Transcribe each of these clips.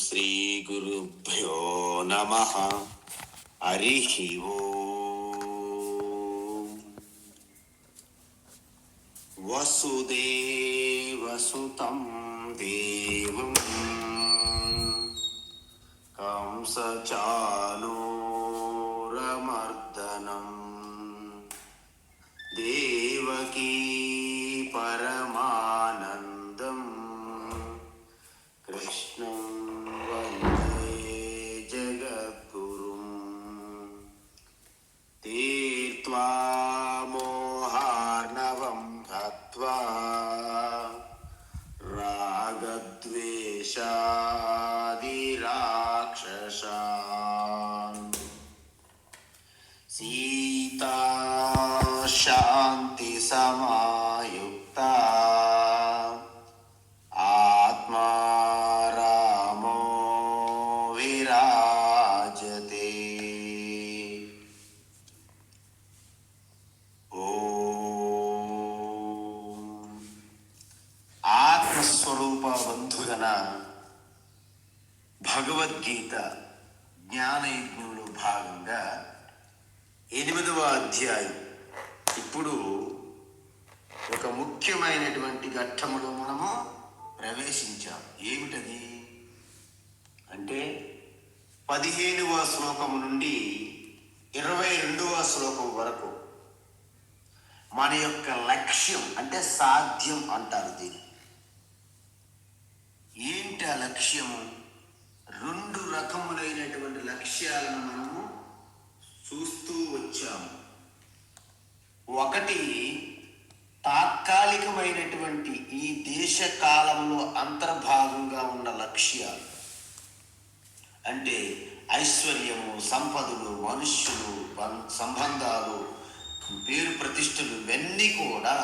శ్రీ గురుభ్యో నమః. హరి ఓం. వసుదేవసుతం దేవం కంసచానూరమర్దనం దేవకీ పరమానందం కృష్ణం వందే జగద్గురుం. తీర్త్వా మోహార్ణవం హత్వా రాగద్వేషాదిరాక్షసాన్ సీతా శాంతి సమాయుక్తా ఆత్మా రామో విరాజతే. ఓం. ఆత్మస్వరూప బంధుగణ భగవద్గీత జ్ఞానయజ్ఞంలో భాగంగా 8వ అధ్యాయం. ఇప్పుడు ఒక ముఖ్యమైనటువంటి ఘట్టములో మనము ప్రవేశించాం. ఏమిటది అంటే 15వ శ్లోకము నుండి 22వ శ్లోకం వరకు మన యొక్క లక్ష్యం అంటే సాధ్యం అంటారు దీన్ని. ఏంటి ఆ లక్ష్యము? 2 రకములైనటువంటి లక్ష్యాలను మనము చూస్తూ వచ్చాము. ఒకటి తాత్కాలికమైనటువంటి ఈ దేశ కాలంలో అంతర్భాగంగా ఉన్న లక్ష్యాలు, అంటే ఐశ్వర్యము, సంపదలు, మనుష్యులు, సంబంధాలు, పేరు ప్రతిష్టలు, ఇవన్నీ కూడా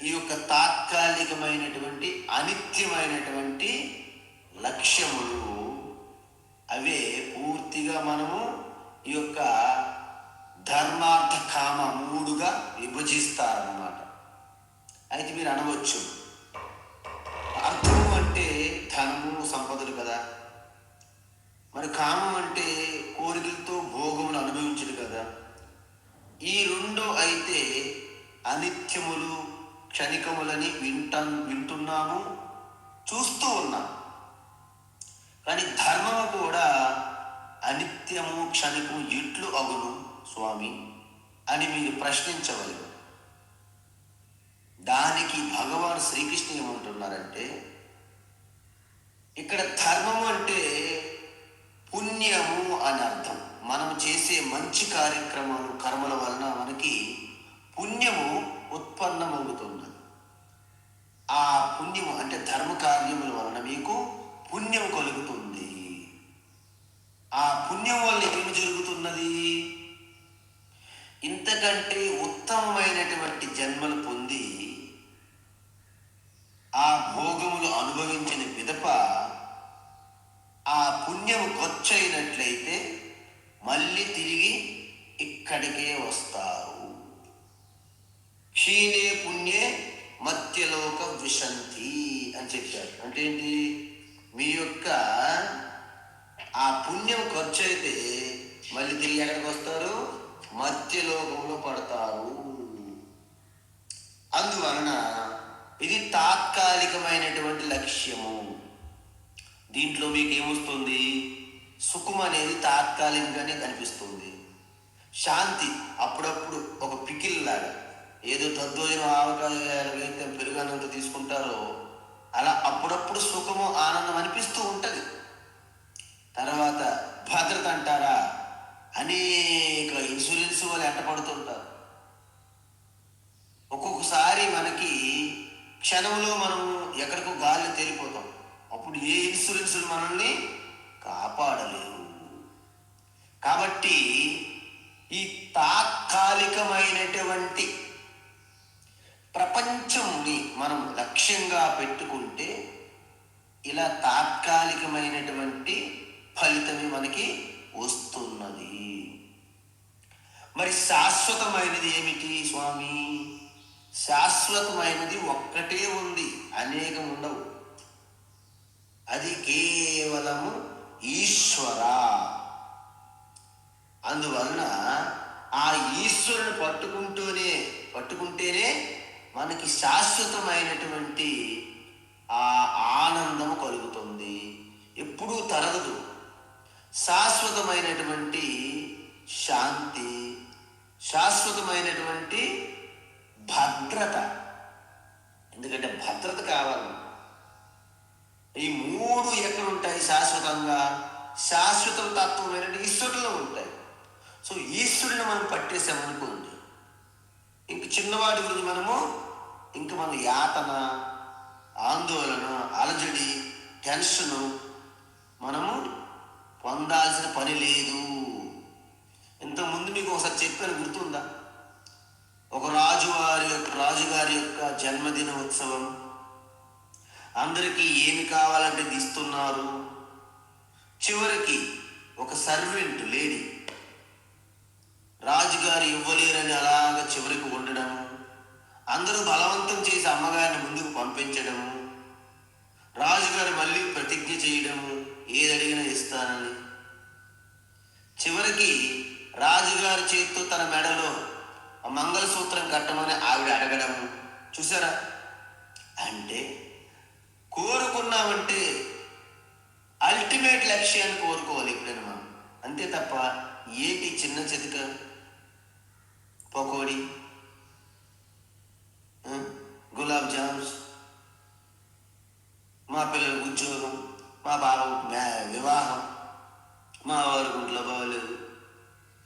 ఈ యొక్క తాత్కాలికమైనటువంటి అనిత్యమైనటువంటి లక్ష్యములు. అవే పూర్తిగా మనము ఈ యొక్క ధర్మార్థ కామ 3గా విభజిస్తారన్నమాట. అయితే మీరు అనవచ్చు, అర్థము అంటే ధనము, సంపదలు కదా, మరి కామం అంటే కోరికలతో భోగములు అనుభవించడు కదా. ఈ 2 అయితే అనిత్యములు, క్షణికములని వింటున్నాము, చూస్తూ ఉన్నాము. కానీ ధర్మము కూడా అనిత్యము, క్షణికము ఎట్లు అగును స్వామి అని మీరు ప్రశ్నించవలెను. దానికి భగవాన్ శ్రీకృష్ణ ఏమంటున్నారంటే, ఇక్కడ ధర్మము అంటే పుణ్యము అని అర్థం. మనం చేసే మంచి కార్యక్రమాలు, కర్మల వలన మనకి పుణ్యము ఉత్పన్నమవుతున్నది. ఆ పుణ్యము అంటే ధర్మ కార్యముల వలన మీకు పుణ్యం కలుగుతుంది. ఆ పుణ్యం వల్ల ఏమి జరుగుతున్నది? ఇంతకంటే ఉత్తమమైనటువంటి జన్మలు పొంది ఆ భోగములు అనుభవించిన పిదప ఆ పుణ్యము ఖర్చయినట్లయితే మళ్ళీ తిరిగి ఇక్కడికే వస్తారు. క్షీణే పుణ్యే మత్యలోక విశంతి అని చెప్పారు. అంటే ఏంటి? మీ యొక్క ఆ పుణ్యం ఖర్చు అయితే మళ్ళీ తిరిగి ఎక్కడికి వస్తారు? మత్యలోకంలో పడతారు. అందువలన ఇది తాత్కాలికమైనటువంటి లక్ష్యము. దీంట్లో మీకు ఏమొస్తుంది? సుఖం అనేది తాత్కాలికంగానే కనిపిస్తుంది. శాంతి అప్పుడప్పుడు ఒక పికిల్లాగా, ఏదో తద్వోజనం ఆవకాయతే పెరుగన్నంత తీసుకుంటారో అలా అప్పుడప్పుడు సుఖము, ఆనందం అనిపిస్తూ ఉంటుంది. తర్వాత భద్రత అంటారా, అనేక ఇన్సూరెన్స్ వాళ్ళు ఎంటపడుతుంటారు. ఒక్కొక్కసారి మనకి క్షణంలో మనం ఎక్కడికో గాలి తేలిపోతాం. అప్పుడు ఏ ఇన్సూరెన్సులు మనల్ని కాపాడలేవు. కాబట్టి ఈ తాత్కాలికమైనటువంటి ప్రపంచంని మనం లక్ష్యంగా పెట్టుకుంటే ఇలా తాత్కాలికమైనటువంటి ఫలితమే మనకి వస్తున్నది. మరి శాశ్వతమైనది ఏమిటి స్వామి? శాశ్వతమైనది ఒక్కటే ఉంది, అనేకం ఉండవు. అది కేవలము ఈశ్వర. అందువలన ఆ ఈశ్వరుని పట్టుకుంటేనే మనకి శాశ్వతమైనటువంటి ఆ ఆనందము కలుగుతుంది. ఎప్పుడూ తరగదు. శాశ్వతమైనటువంటి శాంతి, శాశ్వతమైనటువంటి భద్రత. ఎందుకంటే భద్రత కావాలి. ఈ మూడు ఎక్కడ ఉంటాయి శాశ్వతంగా? శాశ్వత తత్వమైన ఈశ్వరులో ఉంటాయి. సో ఈశ్వరుని మనం పట్టేసామనుకోండి, ఇంక చిన్నవాడి గురించి మనం యాతన, ఆందోళన, అలజడి, టెన్షను మనము పొందాల్సిన పని లేదు. ఇంతకుముందు మీకు ఒకసారి చెప్పాను, గుర్తుందా? ఒక రాజుగారి యొక్క జన్మదిన ఉత్సవం. అందరికీ ఏమి కావాలంటే ఇస్తున్నారు. చివరికి ఒక సర్వెంట్ లేడీ రాజుగారు ఇవ్వలేరని అలాగ చివరికి ఉండడము, అందరూ బలవంతం చేసి అమ్మగారిని ముందుకు పంపించడము, రాజుగారు మళ్ళీ ప్రతిజ్ఞ చేయడము, ఏది అడిగినా ఇస్తానని. చివరికి రాజుగారి చేతితో తన మెడలో మంగళసూత్రం కట్టమని ఆవిడ అడగడము. చూసారా? అంటే కోరుకున్నామంటే అల్టిమేట్ లక్ష్యాన్ని కోరుకోవాలి ఎప్పుడైనా మనం. అంతే తప్ప ఏటి చిన్న చితక పకోడీ, గులాబ్ జామ్స్, మా పిల్లల ఉద్యోగం, మా బాబు వివాహం, మా వారి గుంట్లో బాగోలేదు,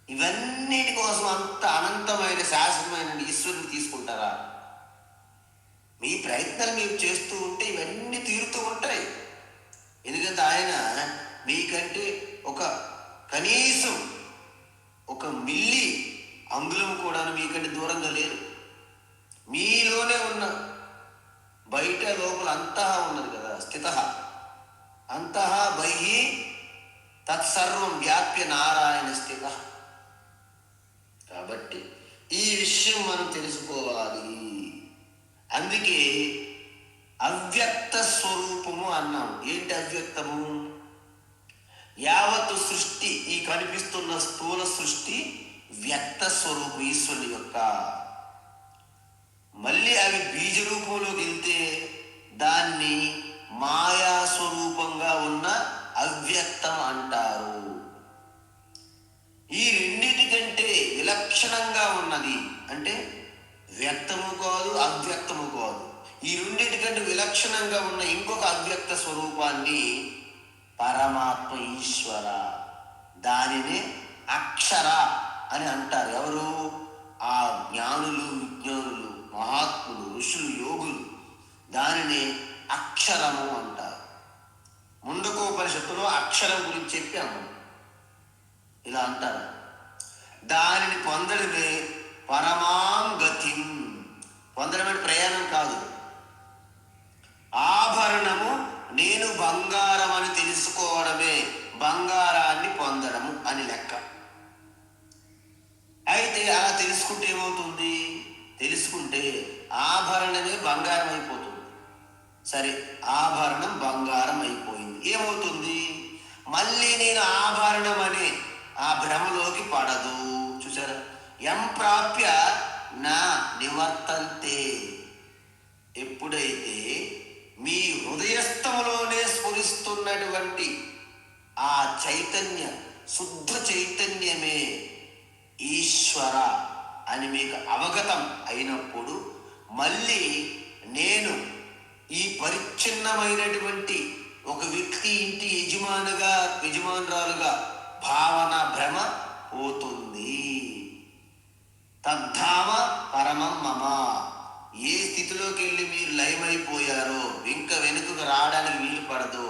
ఇవన్నిటి కోసం అంత అనంతమైన శాశ్వతమైన ఈశ్వరుని తీసుకుంటారా? మీ ప్రయత్నాలు మీరు చేస్తూ ఉంటే ఇవన్నీ తీరుతూ ఉంటాయి. ఎందుకంటే ఆయన మీకంటే కనీసం ఒక మిల్లీ అంగుళం కూడా మీకంటే దూరంగా లేరు. మీలోనే ఉన్న, బయట లోపల అంతః ఉన్నది కదా, స్థిత అంతః బహిః తత్సర్వం వ్యాప్య నారాయణ స్థిత. కాబట్టి ఈ విషయం మనం తెలుసుకోవాలి. అందుకే అవ్యక్త స్వరూపము అన్నాం. ఏంటి అవ్యక్తము? యావత్తు సృష్టి, ఈ కనిపిస్తున్న స్థూల సృష్టి వ్యక్త స్వరూపం ఈశ్వరుని యొక్క. మళ్ళీ అవి బీజ రూపంలోకి వెళ్తే దాన్ని మాయా స్వరూపంగా ఉన్న అవ్యక్తం అంటారు. ఈ రెండింటికంటే విలక్షణంగా ఉన్నది అంటే వ్యక్తము కాదు, అవ్యక్తము కాదు. ఈ రెండింటికంటే విలక్షణంగా ఉన్న ఇంకొక అవ్యక్త స్వరూపాన్ని పరమాత్మ ఈశ్వర, దానినే అక్షర అని అంటారు. ఎవరు? ఆ జ్ఞానులు, విజ్ఞానులు, మహాత్ములు, ఋషులు, యోగులు దానిని అక్షరము అంటారు. ముండకోపనిషత్తులో అక్షరం గురించి చెప్పాము. ఇలా అంటారు, దానిని పొందడమే పరమాంగతి. పొందడమే ప్రయాణం కాదు. ఆభరణము నేను బంగారం అని తెలుసుకోవడమే బంగారాన్ని పొందడము అని లెక్క. అయితే అలా తెలుసుకుంటే ఏమవుతుంది? తెలుసుకుంటే ఆభరణమే బంగారం అయిపోతుంది. సరే, ఆభరణం బంగారం అయిపోయింది, ఏమవుతుంది? మళ్ళీ నేను ఆభరణం అనే ఆ భ్రమలోకి పడదు. చూసారా? ఎం ప్రాప్య నా నివర్తంతే. ఎప్పుడైతే మీ హృదయస్థములోనే స్ఫురిస్తున్నటువంటి ఆ చైతన్య, శుద్ధ చైతన్యమే ఈశ్వర అని మీకు అవగతం అయినప్పుడు, మళ్ళీ నేను ఈ పరిచ్ఛిన్నమైనటువంటి ఒక వ్యక్తి ఇంటి యజమానురాలుగా భావన, భ్రమ పోతుంది. తద్ధామ పరమం మమ. ఏ స్థితిలోకి వెళ్ళి మీరు లయమైపోయారో, ఇంకా వెనుకకు రావడానికి వీలు పడదు,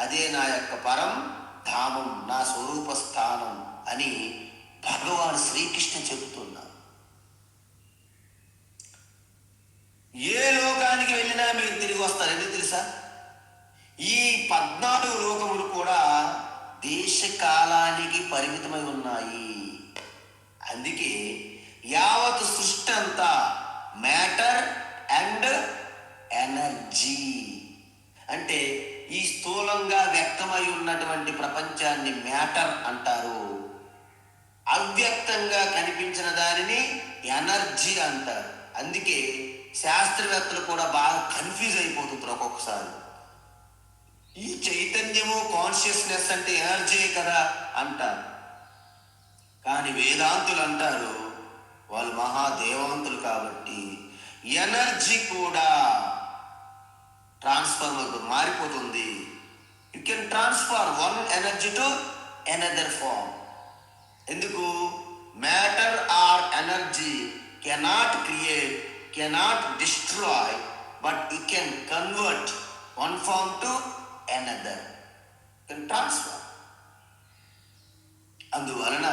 అదే నా యొక్క పరం ధామం, నా స్వరూప స్థానం అని భగవాన్ శ్రీకృష్ణ చెబుతున్నారు. ఏ లోకానికి వెళ్ళినా మీరు తిరిగి వస్తారు. ఎందుకు తెలుసా? ఈ 14 లోకములు కూడా దేశకాలానికి పరిమితమై ఉన్నాయి. అందుకే యావత్ సృష్టి అంతా మ్యాటర్ అండ్ ఎనర్జీ. అంటే ఈ స్థూలంగా వ్యక్తమై ఉన్నటువంటి ప్రపంచాన్ని మ్యాటర్ అంటారు. అవ్యక్తంగా కనిపించిన దానిని ఎనర్జీ అంటారు. అందుకే శాస్త్రవేత్తలు కూడా బాగా కన్ఫ్యూజ్ అయిపోతుంటారు ఒక్కొక్కసారి. ఈ చైతన్యము కాన్షియస్నెస్ అంటే ఎనర్జీ కదా అంటారు. కానీ వేదాంతులు అంటారు, వాళ్ళు మహాదేవంతులు కాబట్టి ఎనర్జీ కూడా ట్రాన్స్ఫార్మర్ మారిపోతుంది. You can transfer one energy to another form. ఎందుకు? Matter or energy cannot create, cannot destroy, but you can convert one form to another, can transfer. అందువలన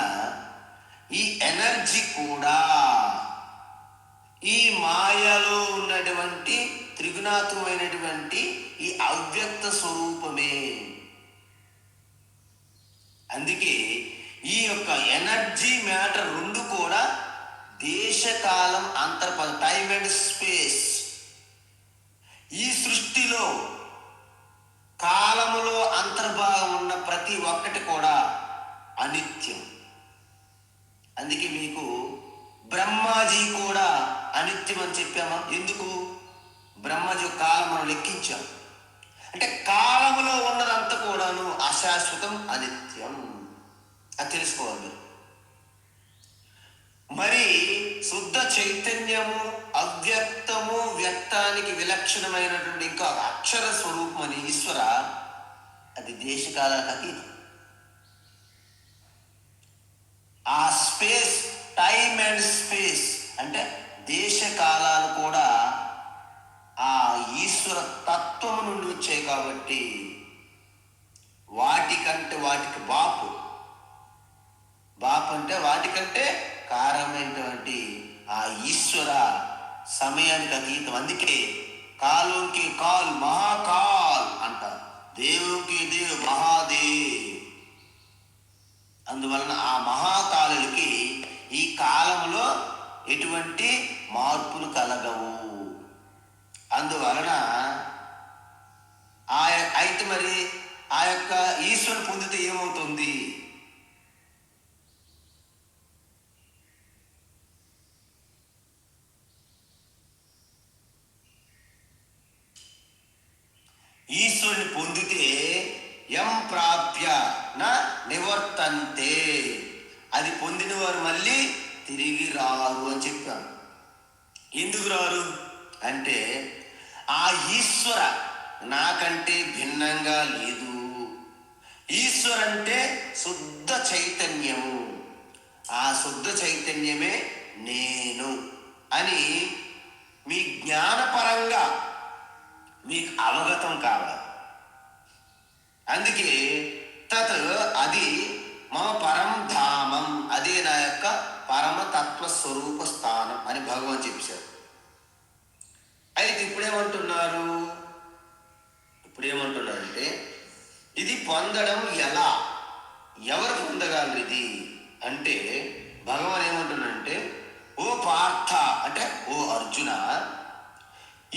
ఈ ఎనర్జీ కూడా ఈ మాయలో ఉన్నటువంటి త్రిగుణాత్మకమైనటువంటి ఈ అవ్యక్త స్వరూపమే. అందుకే ఈ యొక్క ఎనర్జీ మ్యాటర్ రెండు కూడా దేశకాలం అంతర్పద, టైమ్ అండ్ స్పేస్. ఈ సృష్టిలో కాలములో అంతర్భాగం ఉన్న ప్రతి ఒక్కటి కూడా అనిత్యం. అందుకే మీకు బ్రహ్మాజీ కూడా అనిత్యం అని చెప్పామా? ఎందుకు? బ్రహ్మాజీ కాలం మనం లెక్కించాం అంటే కాలములో ఉన్నదంతా కూడాను అశాశ్వతం, అనిత్యం. అది తెలుసుకోవాలి. మరి శుద్ధ చైతన్యము అవ్యక్తము, వ్యక్తానికి విలక్షణమైనటువంటి ఇంకా అక్షర స్వరూపం అని ఈశ్వర, అది దేశకాలకు అతీతం. ఆ స్పేస్, టైమ్ అండ్ స్పేస్ అంటే దేశ కాలాలు కూడా ఆ ఈశ్వర తత్వము నుండి వచ్చాయి కాబట్టి వాటికంటే వాటికి బాపు అంటే వాటికంటే కారణమైనటువంటి ఆ ఈశ్వర సమయానికి అతీతం. అందుకే కాలోకి కాల్ మహాకాల్ అంటారు, దేవుకి దేవ్ మహాదేవ్. అందువలన ఆ మహాకాలులకి ఈ కాలంలో ఎటువంటి మార్పులు కలగవు. అందువలన అయితే మరి ఆ యొక్క ఈశ్వరుని పొందితే ఏమవుతుంది? ఈశ్వరుని పొందితే ఎం ప్రాప్య నా నివర్తంతే, అది పొందిన వారు మళ్ళీ తిరిగి రారు అని చెప్పాను. ఎందుకు రారు అంటే ఆ ఈశ్వర నాకంటే భిన్నంగా లేదు. ఈశ్వర అంటే శుద్ధ చైతన్యము, ఆ శుద్ధ చైతన్యమే నేను అని మీ జ్ఞానపరంగా మీకు అవగతం కావాలి. అందుకే తత్ అది మమ పరం ధామం, అదే నా యొక్క పరమతత్వ స్వరూప స్థానం అని భగవాన్ చెప్పారు. అయితే ఇప్పుడేమంటున్నారంటే ఇది పొందడం ఎలా, ఎవరు పొందగలరు ఇది అంటే భగవాన్ ఏమంటున్నాడంటే, ఓ పార్థ అంటే ఓ అర్జున,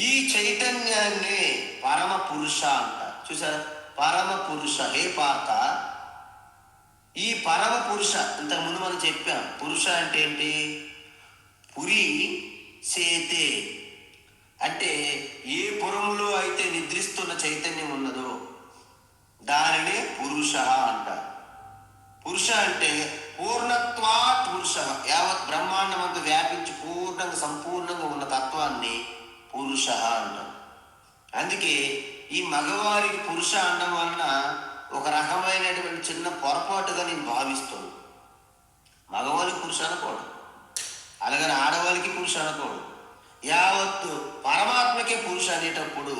ఈ చైతన్యాన్ని పరమ పురుష అంటారు. చూసారా, పరమ పురుష. హే పార్థ, ఈ పరమ పురుష ఇంతకుముందు మనం చెప్పాం. పురుష అంటే ఏంటి? పురి సేతే అంటే ఏ పురములో అయితే నిద్రిస్తున్న చైతన్యం ఉన్నదో దానిని పురుష అంటారు. పురుష అంటే పూర్ణత్వాత్ పురుష, యావత్ బ్రహ్మాండమంతా వ్యాపించి పూర్ణంగా సంపూర్ణంగా ఉన్న తత్వాన్ని పురుష అంటారు. అందుకే ఈ మగవారికి పురుష అనడం వలన ఒక రకమైనటువంటి చిన్న పొరపాటుగా నేను భావిస్తాను. మగవాళ్ళకి పురుష అనకూడదు, అలాగని ఆడవాళ్ళకి పురుష అనకూడదు. యావత్తు పరమాత్మకే పురుష అనేటప్పుడు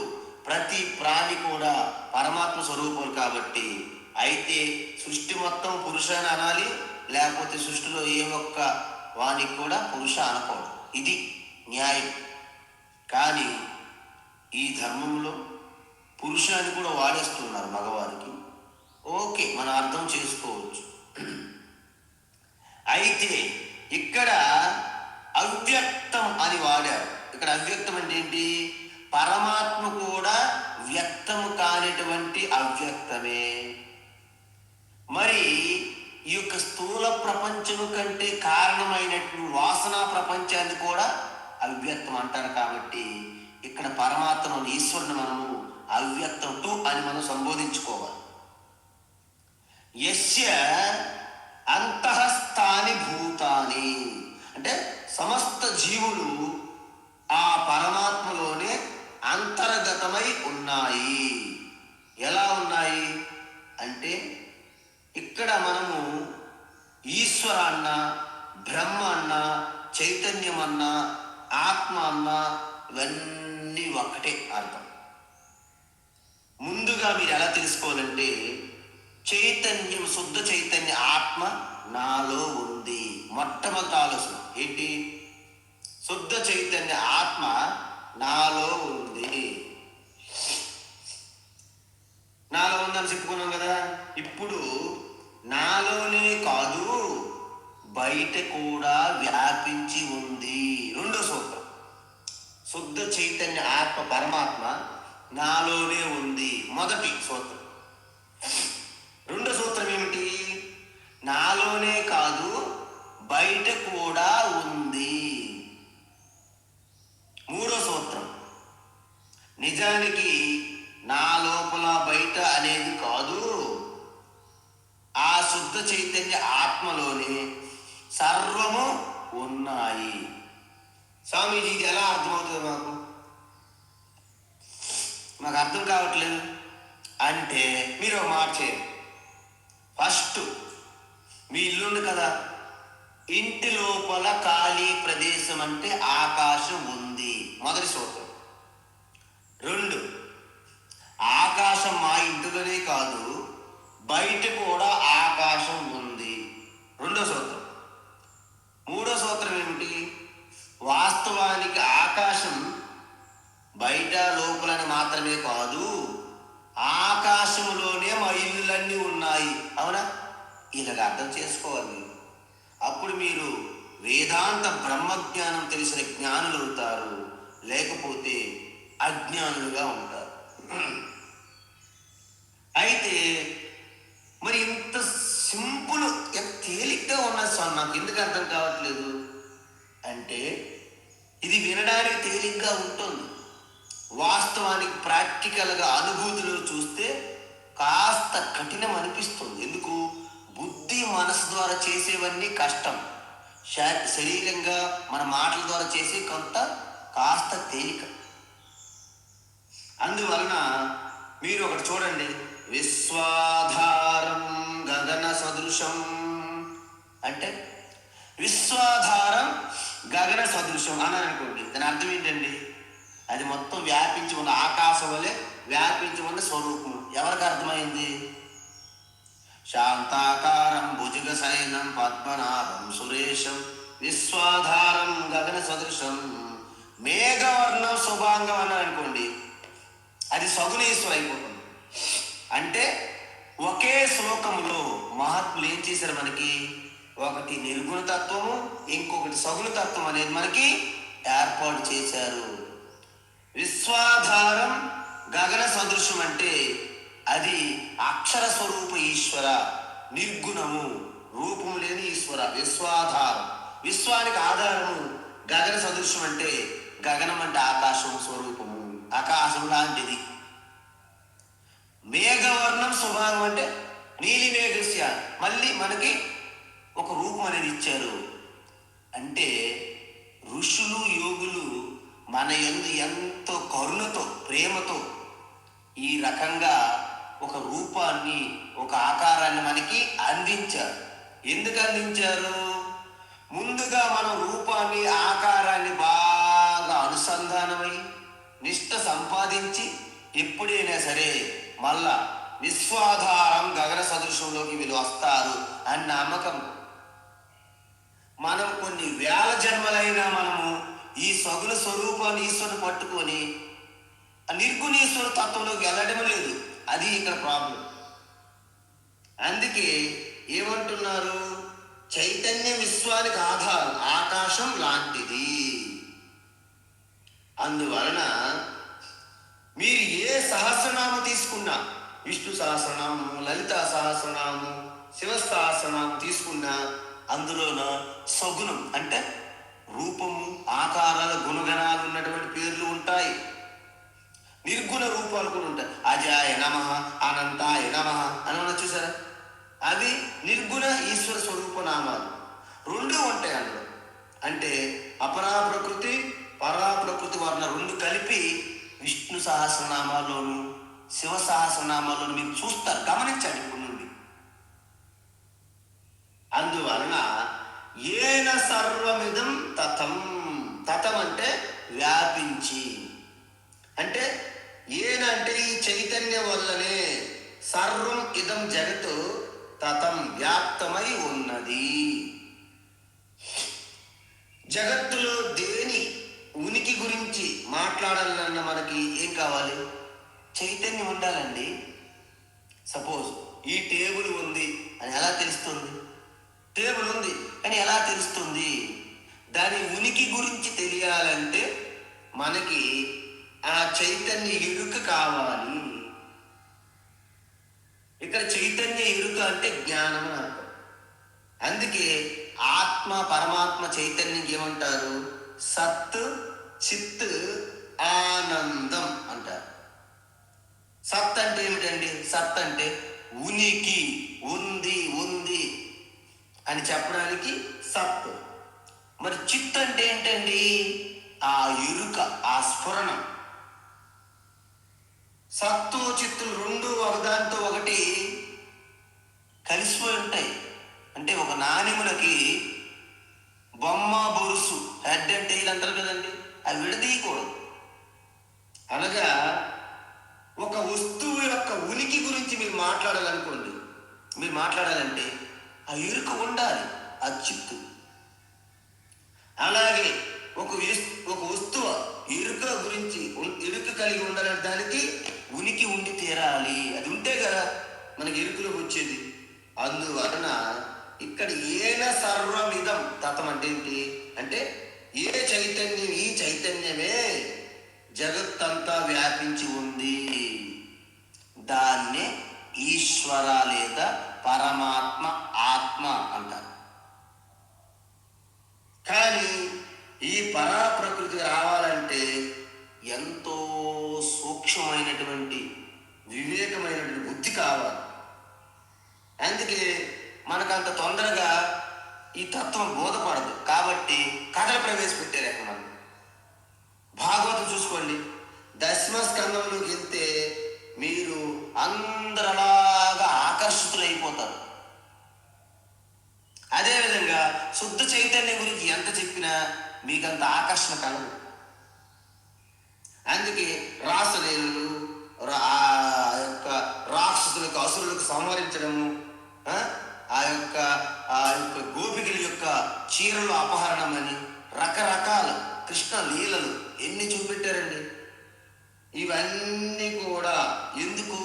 ప్రతి ప్రాణి కూడా పరమాత్మ స్వరూపం కాబట్టి, అయితే సృష్టి మొత్తం పురుష అని అనాలి, లేకపోతే సృష్టిలో ఏ ఒక్క వానికి కూడా పురుష అనకూడదు. ఇది న్యాయం. కానీ ఈ ధర్మంలో పురుషాన్ని కూడా వాడేస్తున్నారు మగవారికి. ఓకే, మనం అర్థం చేసుకోవచ్చు. అయితే ఇక్కడ అవ్యక్తం అని వాడారు. ఇక్కడ అవ్యక్తం అంటే ఏంటి? పరమాత్మ కూడా వ్యక్తము కానిటువంటి అవ్యక్తమే. మరి ఈ యొక్క స్థూల ప్రపంచము కంటే కారణమైనటువంటి వాసనా ప్రపంచాన్ని కూడా అవ్యక్తం అంటారు. కాబట్టి ఇక్కడ పరమాత్మను, ఈశ్వరుని మనము అవ్యక్తం టు అని మనం సంబోధించుకోవాలి. యస్య అంతఃస్థాని భూతాని అంటే సమస్త జీవులు ఆ పరమాత్మలోనే అంతర్గతమై ఉన్నాయి. ఎలా ఉన్నాయి అంటే ఇక్కడ మనము ఈశ్వర అన్న, బ్రహ్మ అన్న, చైతన్యం అన్న, ఆత్మ అన్న ఇవన్నీ ఒక్కటే అర్థం. ముందుగా మీరు ఎలా తెలుసుకోవాలంటే చైతన్యం, శుద్ధ చైతన్య ఆత్మ నాలో ఉంది. మొట్టమొదటి ఆలోచన ఏంటి? శుద్ధ చైతన్య ఆత్మ నాలో ఉంది. నాలో ఉందని చెప్పుకున్నాం కదా. ఇప్పుడు నాలోనే కాదు, బయట కూడా వ్యాపించి ఉంది. రెండో సూత్రం, శుద్ధ చైతన్య ఆత్మ పరమాత్మ నాలోనే ఉంది. మొదటి సూత్రం. రెండో సూత్రం ఏమిటి? నాలోనే కాదు, బయట కూడా ఉంది. మూడో సూత్రం, నిజానికి నా లోపల బయట అనేది కాదు, ఆ శుద్ధ చైతన్య ఆత్మలోనే సర్వము ఉన్నాయి. స్వామీజీ ఇది ఎలా అర్థమవుతుంది? మాకు అర్థం కావట్లేదు అంటే మీరు ఒక మాట చేయండి. ఫస్ట్ మీ ఇల్లుంది కదా, ఇంటి లోపల ఖాళీ ప్రదేశం అంటే ఆకాశం ఉంది. మొదటి సూత్రం. రెండు, ఆకాశం మా ఇంటిలోనే కాదు, బయట కూడా ఆకాశం ఉంది. రెండో సూత్రం. మూడో సూత్రం ఏమిటి? వాస్తవానికి ఆకాశం బయట లోపలని మాత్రమే కాదు, ఆకాశంలోనే మా ఇల్లులన్నీ ఉన్నాయి. అవునా? ఇలాగ అర్థం చేసుకోవాలి. అప్పుడు మీరు వేదాంత బ్రహ్మజ్ఞానం తెలిసిన జ్ఞానులు అవుతారు, లేకపోతే అజ్ఞానులుగా ఉంటారు. అయితే మరి ఇంత సింపుల్, ఎంత తేలిగ్గా ఉన్నది స్వామి, నాకు ఎందుకు అర్థం కావట్లేదు అంటే ఇది వినడానికి తేలిగ్గా ఉంటుంది, వాస్తవానికి ప్రాక్టికల్గా అనుభూతిలో చూస్తే కాస్త కఠినం అనిపిస్తుంది. ఎందుకు? బుద్ధి మనసు ద్వారా చేసేవన్నీ కష్టం, శరీరంగా మన మాటల ద్వారా చేసే కాస్త తేలిక. అందువలన మీరు ఒకటి చూడండి, విశ్వాధారం గగన సదృశం అంటే విశ్వాధారం గగన సదృశం అని అనుకోండి. దాని అర్థం ఏంటండి? అది మొత్తం వ్యాపించి ఉన్న ఆకాశం వలె వ్యాపించి ఉన్న స్వరూపం. ఎవరికి అర్థమైంది? శాంతాకారం భుజగ సైనం పద్మనాభం సురేశం విశ్వాధారం గగన సదృశం మేఘవర్ణం శుభాంగం అని అనుకోండి, అది సగుణేశ్వర అయిపోతుంది. అంటే ఒకే శ్లోకంలో మహాత్ములు ఏం చేశారు మనకి? ఒకటి నిర్గుణ తత్వము, ఇంకొకటి సగుణ తత్వం అనేది మనకి ఏర్పాటు చేశారు. విశ్వాధారం గగన సదృశం అంటే అది అక్షర స్వరూప ఈశ్వర, నిర్గుణము, రూపము లేని ఈశ్వర. విశ్వాధారం, విశ్వానికి ఆధారము. గగన సదృశం అంటే గగనం అంటే ఆకాశం స్వరూపము, ఆకాశం లాంటిది. మేఘవర్ణం శుభాంగం అంటే నీలి మేఘస్య, మళ్ళీ మనకి ఒక రూపం అనేది ఇచ్చారు. అంటే ఋషులు యోగులు మన యందు ఎంతో కరుణతో ప్రేమతో ఈ రకంగా ఒక రూపాన్ని, ఒక ఆకారాన్ని మనకి అందించారు. ఎందుకు అందించారు? ముందుగా మనం రూపాన్ని, ఆకారాన్ని బాగా అనుసంధానమై నిష్ఠ సంపాదించి ఎప్పుడైనా సరే మళ్ళా విశ్వాధారం గగన సదృశంలోకి వీళ్ళు వస్తారు అని నమ్మకం. మనం కొన్ని వేల జన్మలైనా మనము ఈ సగుణ స్వరూపాన్ని ఈశ్వరుని పట్టుకొని నిర్గుణేశ్వర తత్వంలోకి వెళ్ళడం లేదు. అది ఇక్కడ ప్రాబ్లం. అందుకే ఏమంటున్నారు? చైతన్య విశ్వానికి ఆధారం ఆకాశం లాంటిది. అందువలన మీరు ఏ సహస్రనామం తీసుకున్నా, విష్ణు సహస్రనామం, లలిత సహస్రనామం, శివ సహస్రనామం తీసుకున్నా అందులోన సగుణం అంటే రూపము, ఆకారాల, గుణగణాలు ఉన్నటువంటి పేర్లు ఉంటాయి. నిర్గుణ రూపాలు కూడా ఉంటాయి. అజాయ నమ, అనంతాయ నమ అని చూసారా, అవి నిర్గుణ ఈశ్వర స్వరూప నామాలు. రెండు ఉంటాయి అందులో. అంటే అపరా ప్రకృతి, పరా ప్రకృతి వర్ణ రెండు కలిపి విష్ణు సహస్రనామాల్లోను శివ సహస్రనామాల్లోను మీరు చూస్తారు, గమనించండి ఇప్పుడు నుండి. అందువలన ఏన సర్వమిదం తతం, తతం అంటే వ్యాపించి, అంటే ఏన అంటే ఈ చైతన్యం వల్లనే సర్వం ఇదం జగత్తు తతం వ్యాప్తమై ఉన్నది. జగత్తులో దేని ఉనికి గురించి మాట్లాడాలన్న మనకి ఏం కావాలి? చైతన్యం ఉండాలండి. సపోజ్ ఈ టేబుల్ ఉంది అని ఎలా తెలుస్తుంది? టేబుల్ ఉంది అని ఎలా తెలుస్తుంది? దాని ఉనికి గురించి తెలియాలంటే మనకి ఆ చైతన్య ఎరుక కావాలి. ఇక్కడ చైతన్య ఎరుక అంటే జ్ఞానం అని అర్థం. అందుకే ఆత్మ పరమాత్మ చైతన్యం ఏమంటారు? సత్ చిత్ ఆనందం అంటారు. సత్ అంటే ఏమిటండి? సత్ అంటే ఉనికి, ఉంది ఉంది అని చెప్పడానికి సత్. మరి చిత్ అంటే ఏంటండి? ఆ ఎరుక, ఆ స్ఫురణం. సత్తు చిత్తులు రెండు ఒకదానితో ఒకటి కలిసిపోయి ఉంటాయి. అంటే ఒక నాణెములకి బొమ్మ బొరుసు, హెడ్ అండ్ టెయిల్ అంటారు కదండి, అవి విడదీయకూడదు. అనగా ఒక వస్తువు యొక్క ఉనికి గురించి మీరు మాట్లాడాలనుకోండి, మీరు మాట్లాడాలంటే ఆ ఎరుక ఉండాలి, ఆ చిత్తు. అలాగే ఒక వస్తువు ఎరుక గురించి ఎరుక కలిగి ఉండాలంటే దానికి ఉనికి ఉండి తీరాలి. అది ఉంటే కదా మనకి ఎరుకలోకి వచ్చేది. అందువలన ఇక్కడ ఏన సర్వమిదం తతం అంటే ఏంటి అంటే ఏ చైతన్యం, ఈ చైతన్యమే జగత్తంతా వ్యాపించి ఉంది. దాన్నే ఈశ్వర లేదా పరమాత్మ, ఆత్మ అంటారు. కానీ ఈ పరా ప్రకృతి రావాలంటే ఎంతో సూక్ష్మమైనటువంటి వివేకమైనటువంటి బుద్ధి కావాలి. అందుకే మనకంత తొందరగా ఈ తత్వం బోధపడదు. కాబట్టి కథలు ప్రవేశపెట్టారు అక్కడ. మనం భాగవతం చూసుకోండి, దశమ స్కంధంలోకి వెళ్తే మీరు అందరలాగా ఆకర్షితులైపోతారు. అదేవిధంగా శుద్ధ చైతన్యం గురించి ఎంత చెప్పినా మీకంత ఆకర్షణ కలదు. అందుకే రాసలీలలు, ఆ యొక్క రాక్షసులకు, అసురులకు సంహరించడము, ఆ యొక్క గోపికల యొక్క చీరలు అపహరణం అని రకరకాల కృష్ణ లీలలు ఎన్ని చూపెట్టారండి. ఇవన్నీ కూడా ఎందుకు?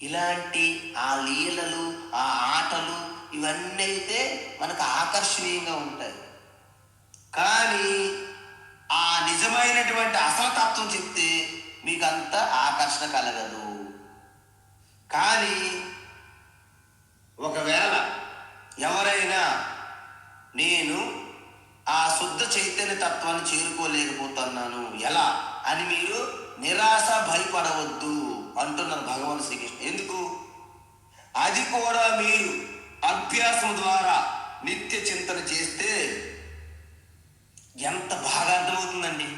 ఇలాంటి ఆ లీలలు, ఆ ఆటలు ఇవన్నీ అయితే మనకు ఆకర్షణీయంగా ఉంటాయి. కానీ ఆ నిజమైనటువంటి అసలు తత్వం చెప్తే మీకు అంత ఆకర్షణ కలగదు. కానీ ఒకవేళ ఎవరైనా నేను ఆ శుద్ధ చైతన్య తత్వాన్ని చేరుకోలేకపోతున్నాను ఎలా అని మీరు నిరాశ, భయపడవద్దు అంటున్నారు భగవాన్ శ్రీకృష్ణ. ఎందుకు? అది కూడా మీరు అభ్యాసం ద్వారా నిత్య చింతన చేస్తే ఎంత బాగా అర్థమవుతుందండి.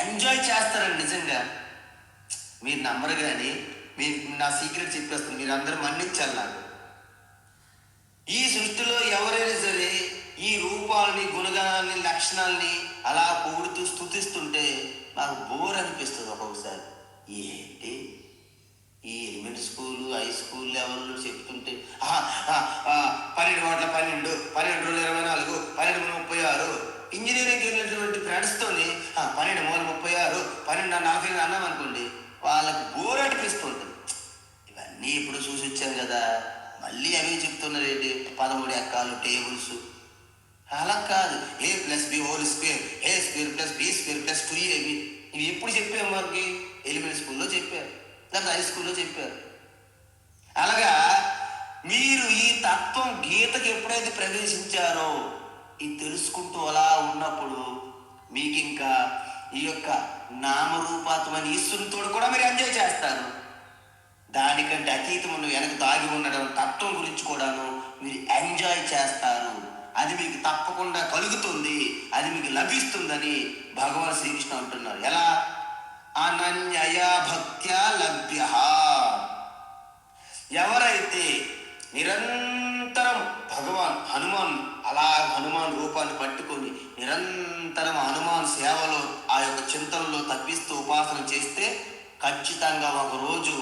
ఎంజాయ్ చేస్తారండి నిజంగా. మీరు నమ్మరు, కానీ మీరు నా సీక్రెట్ చెప్పేస్తాను, మీరు అందరూ మన్నించాలి నాకు. ఈ సృష్టిలో ఎవరైనా సరే ఈ రూపాలని, గుణగణాలని, లక్షణాలని అలా పొగుడుతూ స్తుతిస్తుంటే నాకు బోర్ అనిపిస్తుంది ఒక్కొక్కసారి. ఏంటి ఈ ఎలిమెంటరీ స్కూల్, హై స్కూల్ లెవెల్లో చెప్తుంటే 12 12 12 24 12 36 ఇంజనీరింగ్ వెళ్ళినటువంటి ఫ్రెండ్స్తోని 12 36 12 40 అన్నాం అనుకోండి, వాళ్ళకి బోర్ అనిపిస్తుంటుంది. ఇవన్నీ ఇప్పుడు చూసి వచ్చారు కదా, మళ్ళీ అవి చెప్తున్నారు ఏంటి? 13 ఎక్కాలు, టేబుల్స్. అలా కాదు. A+B whole square, A² + B² + 2AB ఇవి ఎప్పుడు చెప్పారు మనకి? ఎలిమెంటరీ స్కూల్లో చెప్పారు, లేకపోతే హై స్కూల్లో చెప్పారు. అలాగా మీరు ఈ తత్వం గీతకి ఎప్పుడైతే ప్రవేశించారో, ఇది తెలుసుకుంటూ అలా ఉన్నప్పుడు మీకు ఇంకా ఈ యొక్క నామరూపాత్మైన ఈశ్వరునితో కూడా మీరు ఎంజాయ్ చేస్తారు. దానికంటే అతీతమును వెనక దాగి ఉండడం తత్వం గురించి కూడాను మీరు ఎంజాయ్ చేస్తారు. అది మీకు తప్పకుండా కలుగుతుంది, అది మీకు లభిస్తుందని భగవాన్ శ్రీకృష్ణ అంటున్నారు. ఎలా? అనన్యయా భక్త్యా లభ్య. ఎవరైతే నిరంతరం హనుమాన్ రూపాన్ని పట్టుకొని నిరంతరం హనుమాన్ సేవలో ఆ యొక్క చింతనలో తప్పిస్తూ ఉపాసన చేస్తే ఖచ్చితంగా ఒకరోజు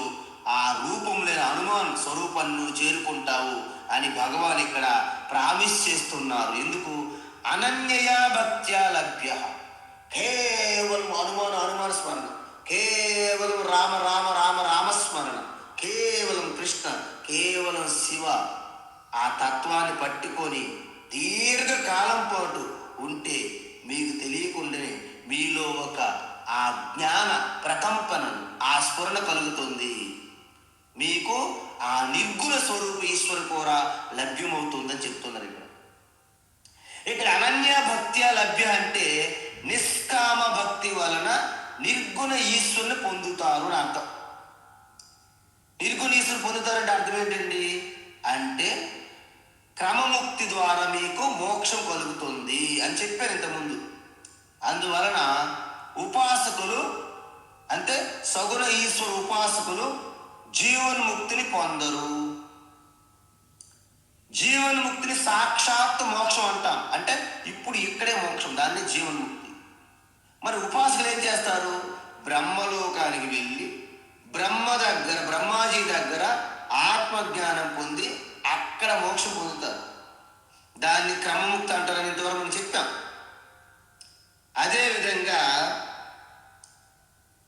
ఆ రూపం లేని హనుమాన్ స్వరూపాన్ని నువ్వు చేరుకుంటావు అని భగవాన్ ఇక్కడ ప్రామిస్ చేస్తున్నారు. ఎందుకు? అనన్యయా భక్త్యా లభ్య. కేవలం హనుమాన స్మరణ, కేవలం రామ రామ రామ రామస్మరణ, కేవలం కృష్ణ, కేవలం శివ, ఆ తత్వాన్ని పట్టుకొని దీర్ఘకాలం పాటు ఉంటే మీకు తెలియకుండానే మీలో ఒక ఆ జ్ఞాన ప్రకంపన, ఆ స్ఫురణ కలుగుతుంది. మీకు ఆ నిర్గుణ స్వరూప ఈశ్వరు కూడా లభ్యమవుతుందని చెప్తున్నారు. ఇక్కడ అనన్య భక్త్యా లభ్య అంటే నిష్కామ భక్తి వలన నిర్గుణ ఈశ్వరుని పొందుతారు అని అర్థం. నిర్గుణ ఈశ్వరుని పొందుతారంటే అర్థం ఏంటండి అంటే క్రమముక్తి ద్వారా మీకు మోక్షం కలుగుతుంది అని చెప్పారు ఇంతకుముందు. అందువలన ఉపాసకులు అంటే సగుణ ఈశ్వర ఉపాసకులు జీవన్ముక్తిని పొందరు. జీవన్ముక్తిని సాక్షాత్ మోక్షం అంటాం, అంటే ఇప్పుడు ఇక్కడే మోక్షం, దాన్ని జీవన్ముక్తి. మరి ఉపాసకులు ఏం చేస్తారు? బ్రహ్మలోకానికి వెళ్ళి బ్రహ్మాజీ దగ్గర ఆత్మజ్ఞానం పొంది అక్కడ మోక్షం పొందుతారు. దాన్ని క్రమముక్తి అంటారని ఇంతవరకు మనం చెప్తాం. అదేవిధంగా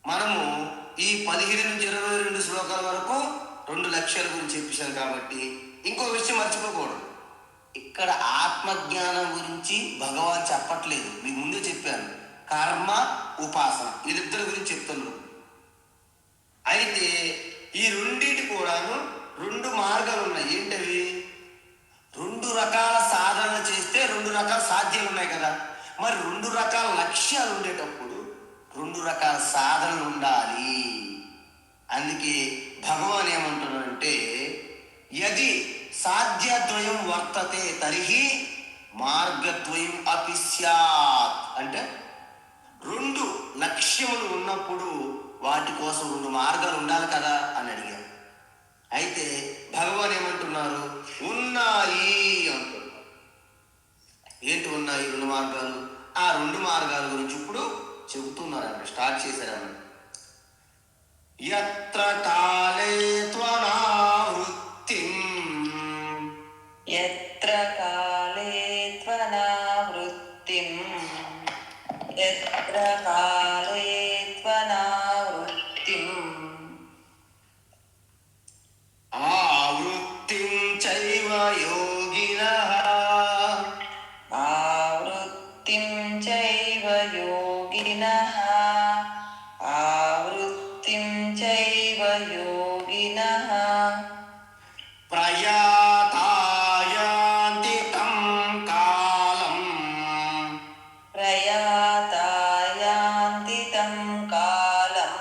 మనము ఈ 15 నుంచి 22 శ్లోకాల వరకు 2 లక్ష్యాల గురించి చెప్పేశాను కాబట్టి ఇంకో విషయం మర్చిపోకూడదు. ఇక్కడ ఆత్మజ్ఞానం గురించి భగవాన్ చెప్పట్లేదు, మీకు ముందే చెప్పాను. కర్మ, ఉపాసన, వీళ్ళిద్దరి గురించి చెప్తున్నాను. అయితే ఈ రెండింటి కూడాను 2 మార్గాలు ఉన్నాయి. ఏంటవి? 2 రకాల సాధనలు చేస్తే 2 రకాల సాధ్యాలు ఉన్నాయి కదా. మరి 2 రకాల లక్ష్యాలు ఉండేటప్పుడు 2 రకాల సాధనలు ఉండాలి. అందుకే భగవాన్ ఏమంటున్నాడంటే యది సాధ్యద్వయం వర్తతే తరిహి మార్గద్వయం అపి స్యాత్. అంటే 2 లక్ష్యములు ఉన్నప్పుడు వాటి కోసం 2 మార్గాలు ఉండాలి కదా అని అడిగారు. అయితే భగవాన్ ఏమంటున్నారు? ఉన్నాయి అంటున్నారు. ఏంటి ఉన్నాయి 2 మార్గాలు? ఆ 2 మార్గాల గురించి ఇప్పుడు చెబుతున్నారన్న, స్టార్ట్ చేశారన్న. యత్ర కాలే త్వనావృత్తిం, యత్ర కాలే త్వనావృత్తిం, యత్ర కాలే త్వనావృత్తిం, ఆవృత్తిం చైవ యోగినః, ఆవృత్తిం చైవ యోగినః, ఆవృత్తిం చైవ యోగినః, ప్రయాతాయాంతి తం కాలం, ప్రయాతాయాంతి తం కాలం,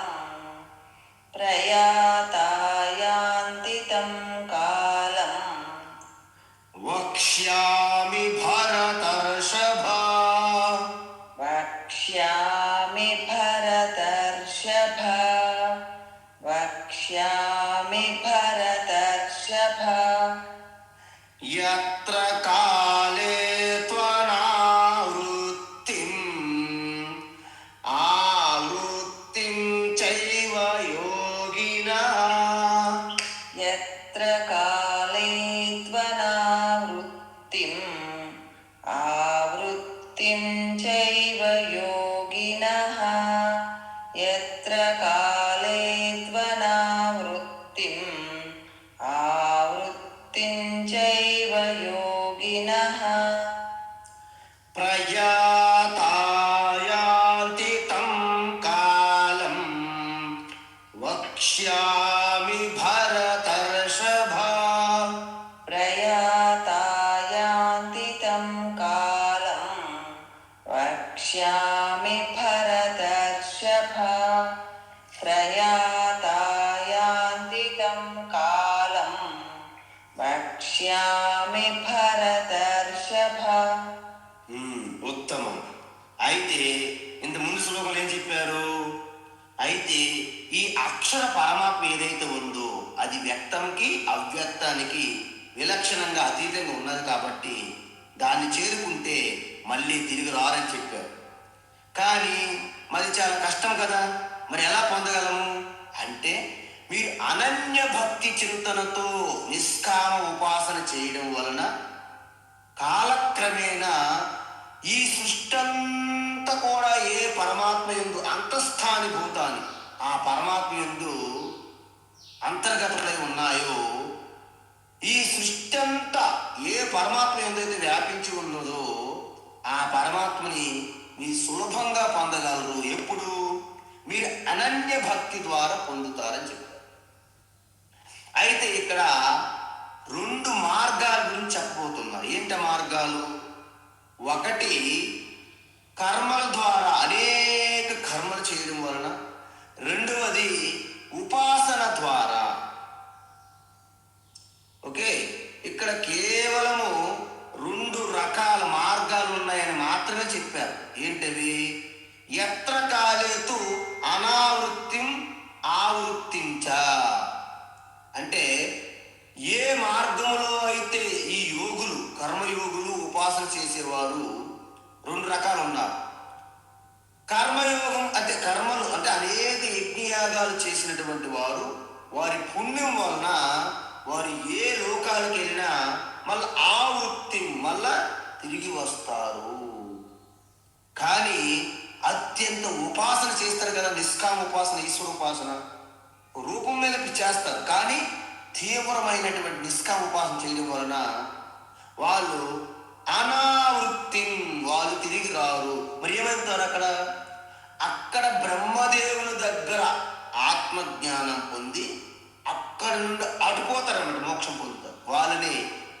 ప్రయాతాయాంతి తం కాలం, వక్ష్యామి భరతర్షభ, వక్ష్యామి భరతర్షభ, వక్ష్యామి భరతర్షభ, యత్ర కాలే త్వనావృత్తిం, ఆవృత్తిం చైవ యోగినః, యత్ర కాలే త్వనావృత్తిం, ఆవృత్తిం చైవ యోగినః, యత్ర కాలే త్వనావృత్తిం, ఆవృత్తిం చైవ యోగినః, ప్రయాతాయాంతి తం కాలం, భరతర్షభా. ప్రయాతాయాంతి తం కాలం వక్ష్యామి భరతర్షభ. ప్రయాతాయాంతి తం కాలం వక్ష్యామి భరతర్షభ. ఉత్తమం. అయితే ఇంత ముందు శ్లోకంలో ఏం చెప్పారు? అయితే ఈ అక్షర పరమాత్మ ఏదైతే ఉందో అది వ్యక్తంకి అవ్యక్తానికి విలక్షణంగా అతీతంగా ఉన్నది కాబట్టి దాన్ని చేరుకుంటే మళ్ళీ తిరిగి రారని చెప్పారు. కానీ మరి చాలా కష్టం కదా, మరి ఎలా పొందగలము అంటే మీరు అనన్య భక్తి చింతనతో నిష్కామ ఉపాసన చేయడం వలన కాలక్రమేణా ఈ సృష్టంతా కూడా ఏ పరమాత్మ యందు అంతస్థాని భూతాన్ని ఆ పరమాత్మ యందు అంతర్గతమై ఉన్నాయో ఈ సృష్టి అంతా ఏ పరమాత్మ యందైతే వ్యాపించి ఉన్నదో ఆ పరమాత్మని మీరు సులభంగా పొందగలరు. ఎప్పుడు? మీరు అనన్య భక్తి ద్వారా పొందుతారని చెప్పారు. అయితే ఇక్కడ 2 మార్గాల గురించి చెప్పబోతున్నారు. ఏంట మార్గాలు? ఒకటి, కర్మల ద్వారా అనేక కర్మలు చేయడం వలన. రెండవది ఉపాసన ద్వారా. ఓకే, ఇక్కడ కేవలము 2 రకాల మార్గాలు ఉన్నాయని మాత్రమే చెప్పారు. ఏంటవి? ఎత్ర కాలేతు అనావృత్తిం ఆవృత్తించ. అంటే ఏ మార్గంలో అయితే ఈ యోగులు కర్మయోగులు ఉపాసన చేసేవారు 2 రకాలు ఉన్నారు. కర్మయోగం అంటే కర్మలు అంటే అనేక యజ్ఞయాగాలు చేసినటువంటి వారు వారి పుణ్యం వలన వారు ఏ లోకాలకు వెళ్ళినా మళ్ళీ ఆ వృత్తి మళ్ళా తిరిగి వస్తారు. కానీ అత్యంత ఉపాసన చేస్తారు కదా, నిష్కామ ఉపాసన, ఈశ్వర ఉపాసన రూపం మీద చేస్తారు. కానీ తీవ్రమైనటువంటి నిష్కామ ఉపాసన చేయడం వలన వాళ్ళు అనావృత్తి, వాళ్ళు తిరిగి రారు. మరి ఏమవుతారు అక్కడ బ్రహ్మదేవుని దగ్గర ఆత్మజ్ఞానం పొంది అక్కడ నుండి అటుపోతారు అన్నమాట, మోక్షం పొందుతారు. వాళ్ళని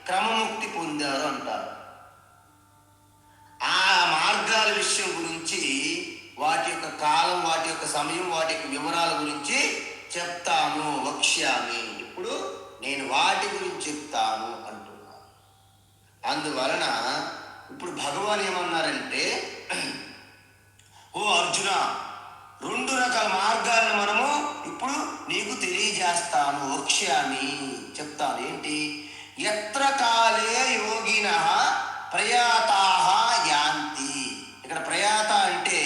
క్రమముక్తి పొందారు అంటారు. ఆ మార్గాల విషయం గురించి, వాటి యొక్క కాలం, వాటి యొక్క సమయం, వాటి యొక్క వివరాల గురించి చెప్తాను. వక్ష్యామి, ఇప్పుడు నేను వాటి గురించి చెప్తాను అంటున్నాను. అందువలన ఇప్పుడు భగవాన్ ఏమన్నారంటే, ఓ అర్జున, 2 రకాల మార్గాలను మనము ఇప్పుడు నీకు తెలియజేస్తాను. వక్ష్యామి, చెప్తాను. ఏంటి? ఎత్ర కాలే యోగిన ప్రయాతాః యాంతి. ఇక్కడ ప్రయాత అంటే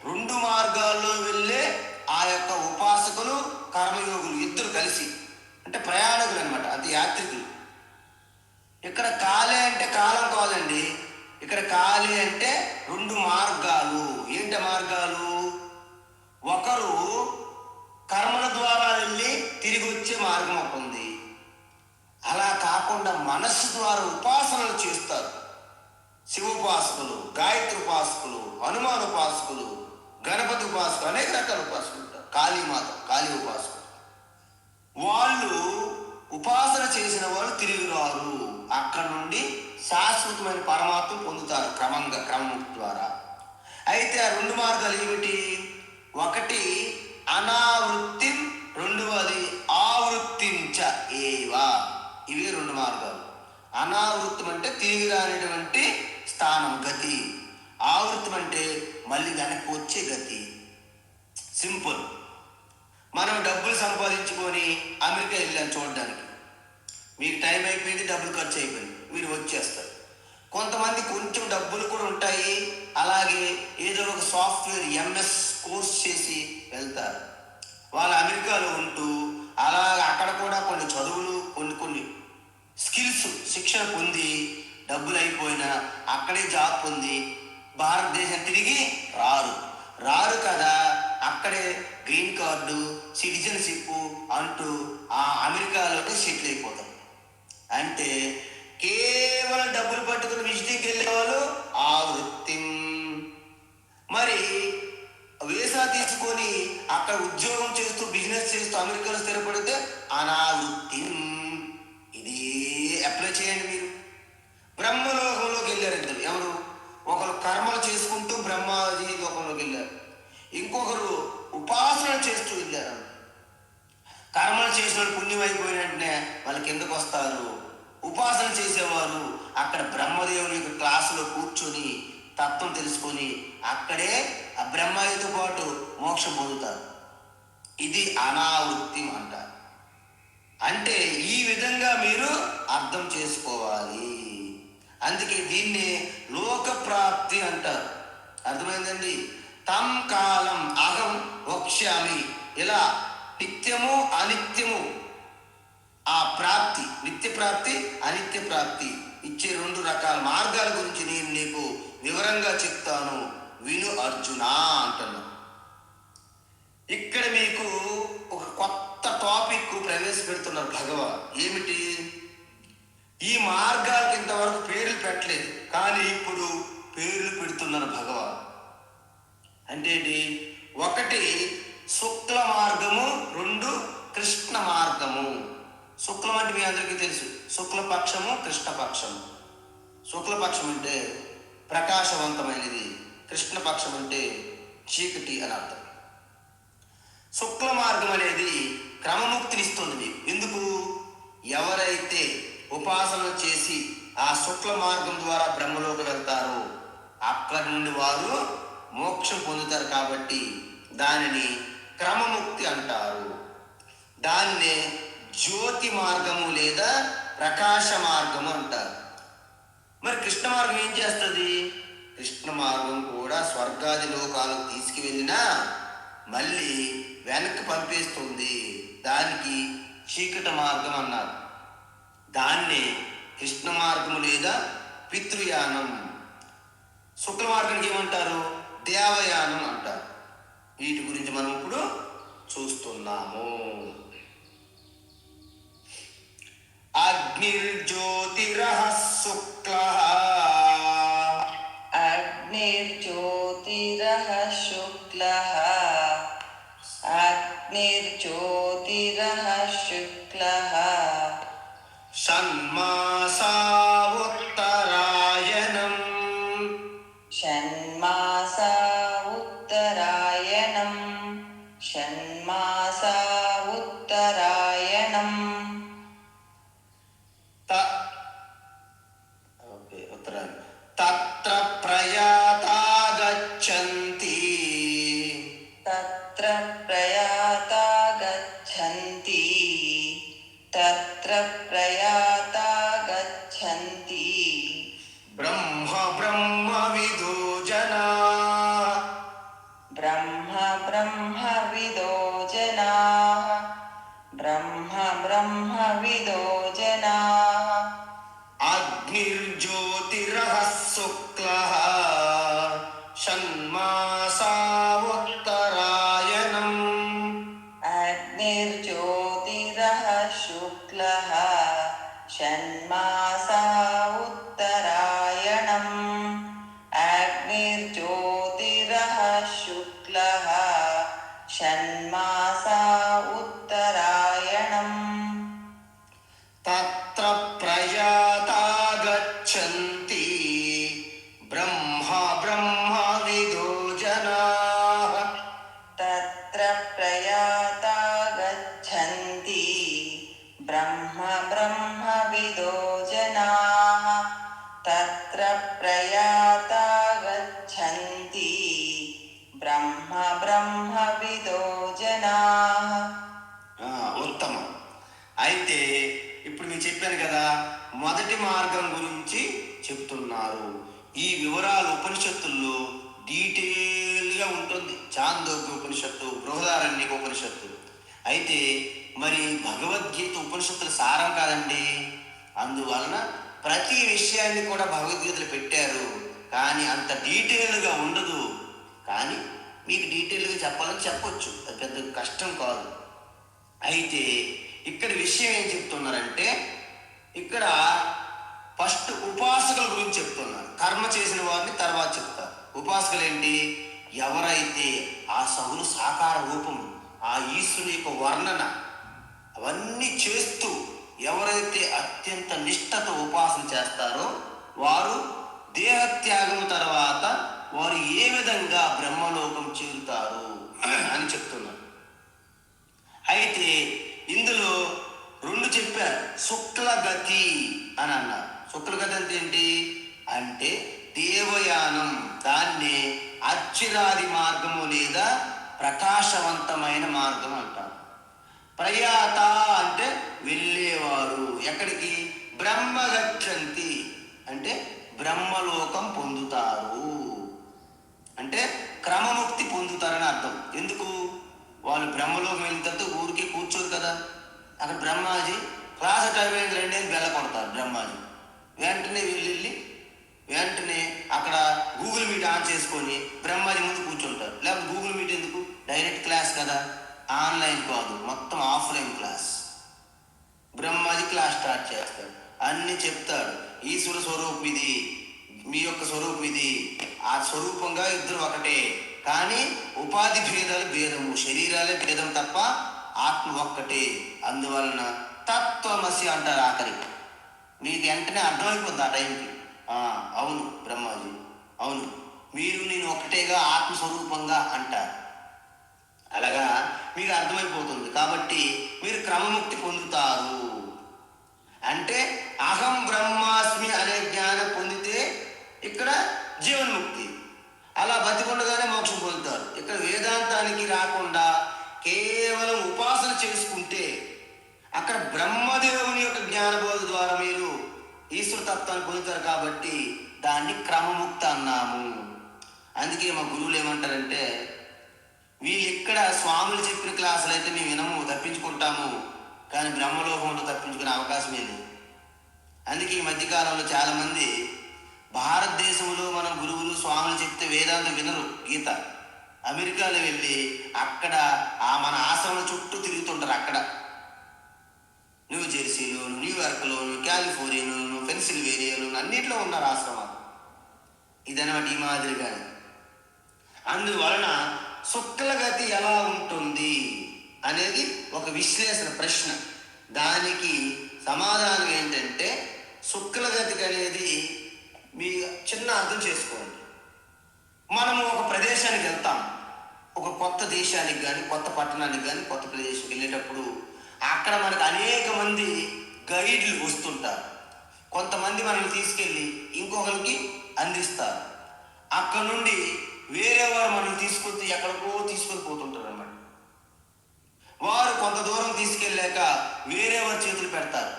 2 మార్గాల్లో వెళ్ళే ఆ యొక్క ఉపాసకులు కర్మయోగులు ఇద్దరు కలిసి, అంటే ప్రయాణికులు అనమాట, అది యాత్రికులు. ఇక్కడ కాలే అంటే కాలం కాదండి, ఇక్కడ కాలే అంటే 2 మార్గాలు. ఏంటి మార్గాలు? ఒకరు కర్మల ద్వారా వెళ్ళి తిరిగి వచ్చే మార్గం ఒక ఉంది. అలా కాకుండా మనస్సు ద్వారా ఉపాసనలు చేస్తారు. శివ ఉపాసకులు, గాయత్రి ఉపాసకులు, హనుమాన్ ఉపాసకులు, గణపతి ఉపాసకులు, అనేక రకాల ఉపాసకులు ఉంటారు. కాళీమాత, కాళీ ఉపాసకులు. వాళ్ళు ఉపాసన చేసిన వాళ్ళు తిరిగి రారు. అక్కడ నుండి శాశ్వతమైన పరమాత్మ పొందుతారు క్రమంగా, క్రమముక్తి ద్వారా. అయితే ఆ 2 మార్గాలు ఏమిటి? ఒకటి అనావృత్తి, రెండవది ఆవృత్తించ ఏవా. ఇవే 2 మార్గాలు. అనావృత్తం అంటే తిరిగి రానిటువంటి స్థానం, గతి. ఆవృత్తం అంటే మళ్ళీ వెనక్కి వచ్చే గతి. సింపుల్. మనం డబ్బులు సంపాదించుకొని అమెరికా వెళ్ళాం చూడడానికి. మీకు టైం అయిపోయింది, డబ్బులు ఖర్చు అయిపోయింది, మీరు వచ్చేస్తారు. కొంతమంది కొంచెం డబ్బులు కూడా ఉంటాయి, అలాగే ఏదో ఒక సాఫ్ట్వేర్ ఎంఎస్ కోర్స్ చేసి వెళ్తారు. వాళ్ళు అమెరికాలో ఉంటూ అలాగే అక్కడ కూడా కొన్ని చదువులు, కొన్ని స్కిల్స్, శిక్షణ పొంది డబ్బులు అయిపోయినా అక్కడే జాబ్ పొంది భారతదేశం తిరిగి రారు కదా. అక్కడే గ్రీన్ కార్డు, సిటిజన్షిప్ అంటూ ఆ అమెరికాలోనే సెటిల్ అయిపోతారు. అంటే కేవలం డబ్బులు పట్టుకుని విజిటింగ్కి వెళ్ళేవాళ్ళు ఆ వృత్తి. మరి వీసా తీసుకొని అక్కడ ఉద్యోగం చేస్తూ బిజినెస్ చేస్తూ అమెరికాలో స్థిరపడితే చేసిన వాళ్ళు పుణ్యం అయిపోయిన వెంటనే వాళ్ళకి ఎందుకు వస్తారు? ఉపాసన చేసేవారు అక్కడ బ్రహ్మదేవుని యొక్క క్లాసులో కూర్చొని తత్వం తెలుసుకొని అక్కడే ఆ బ్రహ్మయ్యతో పాటు మోక్షం పొందుతారు. ఇది అనావృత్తి అంటారు. అంటే ఈ విధంగా మీరు అర్థం చేసుకోవాలి. అందుకే దీన్ని లోక ప్రాప్తి అంటారు. అర్థమైందండి? తం కాలం అహం వక్ష్యామి. ఇలా నిత్యము అనిత్యము ఆ ప్రాప్తి, నిత్య ప్రాప్తి అనిత్య ప్రాప్తి ఇచ్చే 2 రకాల మార్గాల గురించి నేను నీకు వివరంగా చెప్తాను, విను అర్జున అంటున్నాను. ఇక్కడ మీకు ఒక కొత్త టాపిక్ ప్రవేశపెడుతున్నారు భగవాన్. ఏమిటి? ఈ మార్గాలకు ఇంతవరకు పేర్లు పెట్టలేదు, కానీ ఇప్పుడు పేర్లు పెడుతున్నారు భగవాన్. అంటే ఏంటి? 1 శుక్ల మార్గము, 2 కృష్ణ మార్గము. శుక్లం అంటే మీ అందరికీ తెలుసు, శుక్లపక్షము కృష్ణపక్షము. శుక్లపక్షం అంటే ప్రకాశవంతమైనది, కృష్ణపక్షం అంటే చీకటి అని అర్థం. శుక్ల మార్గం అనేది క్రమముక్తినిస్తుంది మీకు. ఎందుకు? ఎవరైతే ఉపాసన చేసి ఆ శుక్ల మార్గం ద్వారా బ్రహ్మలోకి వెళ్తారో అక్కడి నుండి వారు మోక్షం పొందుతారు. కాబట్టి దానిని క్రమముక్తి అంటారు. దాన్నే జ్యోతి మార్గము లేదా ప్రకాశ మార్గము అంటారు. మరి కృష్ణ మార్గం ఏం చేస్తుంది? కృష్ణ మార్గం కూడా స్వర్గాది లోకాలకు తీసుకువెళ్ళినా మళ్ళీ వెనక్కి పంపేస్తుంది. దానికి చీకటి మార్గం అన్నారు. దాన్నే కృష్ణ మార్గము లేదా పితృయానం. శుక్ల మార్గానికి ఏమంటారు? దేవయానం అంటారు. వీటి గురించి మనం ఇప్పుడు చూస్తున్నాము. అగ్నిర్జ్యోతిరః శుక్లః. అగ్నిర్జ్యోతిరః శుక్లః. అగ్నిర్జ్యోతిరః శుక్లః. షణ్మాసా ఉత్తరాయణం. షణ్మాసా ఉత్తరాయణం. షణ్మాసా ఉత్తరాయణం. ఉత్తరాయణం. తత్ర ప్రయాతా గచ్చంతి. తత్ర ప్రయాతా గచ్చంతి. తత్ర ప్రయాతా గచ్చంతి. బ్రహ్మ బ్రహ్మవిదో జనాః. బ్రహ్మ బ్రహ్మవిదో జనాః. బ్రహ్మ బ్రహ్మవిదో జనాః. అగ్నిర్జ్యోతిరః శుక్లః. షణ్మాసా ఉత్తరాయణం. అగ్నిర్జ్యోతిరః శుక్లః. షణ్మాసా ఉత్తరాయణం. అగ్నిర్జ్యోతిరః శుక్లః. షణ్మాసా ఉత్తరాయణం. తత్ర ప్రయాతా గచ్చంతి. బ్రహ్మ బ్రహ్మవిదో జనాః. తత్ర ప్రయాతా గచ్చంతి. బ్రహ్మ బ్రహ్మవిదో జనాః. తత్ర ప్రయాతా గచ్చంతి. బ్రహ్మ బ్రహ్మవిదో జనాః. ఉత్తమం. అయితే ఇప్పుడు మీకు చెప్పాను కదా, మొదటి మార్గం గురించి చెప్తున్నారు. ఈ వివరాలు ఉపనిషత్తుల్లో డీటెయిల్గా ఉంటుంది. చాందోగ్య ఉపనిషత్తు, బృహదారణ్యక ఉపనిషత్తు. అయితే మరి భగవద్గీత ఉపనిషత్తుల సారం కాదండి. అందువలన ప్రతి విషయాన్ని కూడా భగవద్గీతలు పెట్టారు, కానీ అంత డీటెయిల్గా ఉండదు. కానీ మీకు డీటెయిల్గా చెప్పాలని చెప్పొచ్చు, అది పెద్ద కష్టం కాదు. అయితే ఇక్కడ విషయం ఏం చెప్తున్నారంటే, ఇక్కడ ఫస్ట్ ఉపాసకుల గురించి చెప్తున్నారు. కర్మ చేసిన వారిని తర్వాత చెప్తారు. ఉపాసకులు ఏంటి? ఎవరైతే ఆ సగుణ సాకార రూపం, ఆ ఈశ్వరుని యొక్క వర్ణన అవన్నీ చేస్తూ ఎవరైతే అత్యంత నిష్ఠతో ఉపాసన చేస్తారో వారు దేహత్యాగం తర్వాత వారు ఏ విధంగా బ్రహ్మలోకం చేరుతారు అని చెప్తున్నారు. అయితే ఇందులో శుక్లగతి అని అన్నారు. శుక్లగతి అంటే ఏంటి అంటే దేవయానం, దాన్ని అర్చిరాది మార్గము లేదా ప్రకాశవంతమైన మార్గం అంటారు. ప్రయాత అంటే వెళ్ళేవారు. ఎక్కడికి? బ్రహ్మ గచ్చంతి అంటే బ్రహ్మలోకం పొందుతారు, అంటే క్రమముక్తి పొందుతారని అర్థం. ఎందుకు? వాళ్ళు బ్రహ్మలోకం వెళ్ళిన తర్వాత ఊరికే కూర్చోరు కదా. అక్కడ బ్రహ్మాజీ క్లాస్ టైం అయింది రండి అని బెల్ల కొడతారు. బ్రహ్మాజీ వెంటనే వెళ్ళి వెంటనే అక్కడ గూగుల్ మీట్ ఆన్ చేసుకొని బ్రహ్మాజీ ముందు కూర్చుంటారు. లేకపోతే గూగుల్ మీట్ ఎందుకు? డైరెక్ట్ క్లాస్ కదా, ఆన్లైన్ కాదు, మొత్తం offline class. Brahmaji class start చేస్తాడు, అన్ని చెప్తాడు. ఈశ్వర స్వరూపం ఇది, మీ యొక్క స్వరూపం ఇది, ఆ స్వరూపంగా ఇద్దరు ఒకటే, కానీ ఉపాధి భేదాలు భేదము, శరీరాలే భేదం తప్ప ఆత్మ ఒక్కటే. అందువలన తత్వమసి అంటారు ఆఖరికి. మీకు వెంటనే అర్థమైపోతుంది ఆ టైంకి. అవును బ్రహ్మాజీ, అవును మీరు నేను ఒక్కటేగా, ఆత్మస్వరూపంగా అంటారు. అలాగా మీకు అర్థమైపోతుంది. కాబట్టి మీరు క్రమముక్తి పొందుతారు. అంటే అహం బ్రహ్మాస్మి అనే జ్ఞానం పొందితే ఇక్కడ జీవన్ముక్తి. అలా బతికొండగానే మోక్షం పొందుతారు. ఇక్కడ వేదాంతానికి రాకుండా కేవలం ఉపాసన చేసుకుంటే అక్కడ బ్రహ్మదేవుని యొక్క జ్ఞానబోధ ద్వారా మీరు ఈశ్వర తత్వాన్ని పొందుతారు. కాబట్టి దాన్ని క్రమముక్తి అన్నాము. అందుకే మా గురువులు ఏమంటారంటే, వీళ్ళు ఇక్కడ స్వాములు చెప్పిన క్లాసులు అయితే మేము వినము, తప్పించుకుంటాము, కానీ బ్రహ్మలోకంలో తప్పించుకునే అవకాశమే లేదు. అందుకే ఈ మధ్యకాలంలో చాలామంది భారతదేశంలో మన గురువులు స్వాములు చెప్తే వేదాంతం వినరు, గీత. అమెరికాలో వెళ్ళి అక్కడ మన ఆశ్రమం చుట్టూ తిరుగుతుంటారు. అక్కడ న్యూ జెర్సీలోను, న్యూయార్క్లోను, కాలిఫోర్నియాలోను, పెన్సిల్వేనియాలోను అన్నింటిలో ఉన్నారు ఆశ్రమాలు. ఇదనమాట ఈ మాదిరిగానే. అందువలన శుక్లగతి ఎలా ఉంటుంది అనేది ఒక విశ్లేషణ ప్రశ్న. దానికి సమాధానం ఏంటంటే, శుక్లగతికి అనేది మీ చిన్న అర్థం చేసుకోండి. మనము ఒక ప్రదేశానికి వెళ్తాం, ఒక కొత్త దేశానికి కానీ, కొత్త పట్టణానికి కానీ, కొత్త ప్రదేశానికి వెళ్ళేటప్పుడు అక్కడ మనకు అనేక మంది గైడ్లు వస్తుంటారు. కొంతమంది మనల్ని తీసుకెళ్ళి ఇంకొకరికి అందిస్తారు. అక్కడ నుండి వేరే వారు మనల్ని తీసుకొచ్చి ఎక్కడికో తీసుకొని పోతుంటారు అన్నమాట. వారు కొంత దూరం తీసుకెళ్ళాక వేరే వారి చేతులు పెడతారు.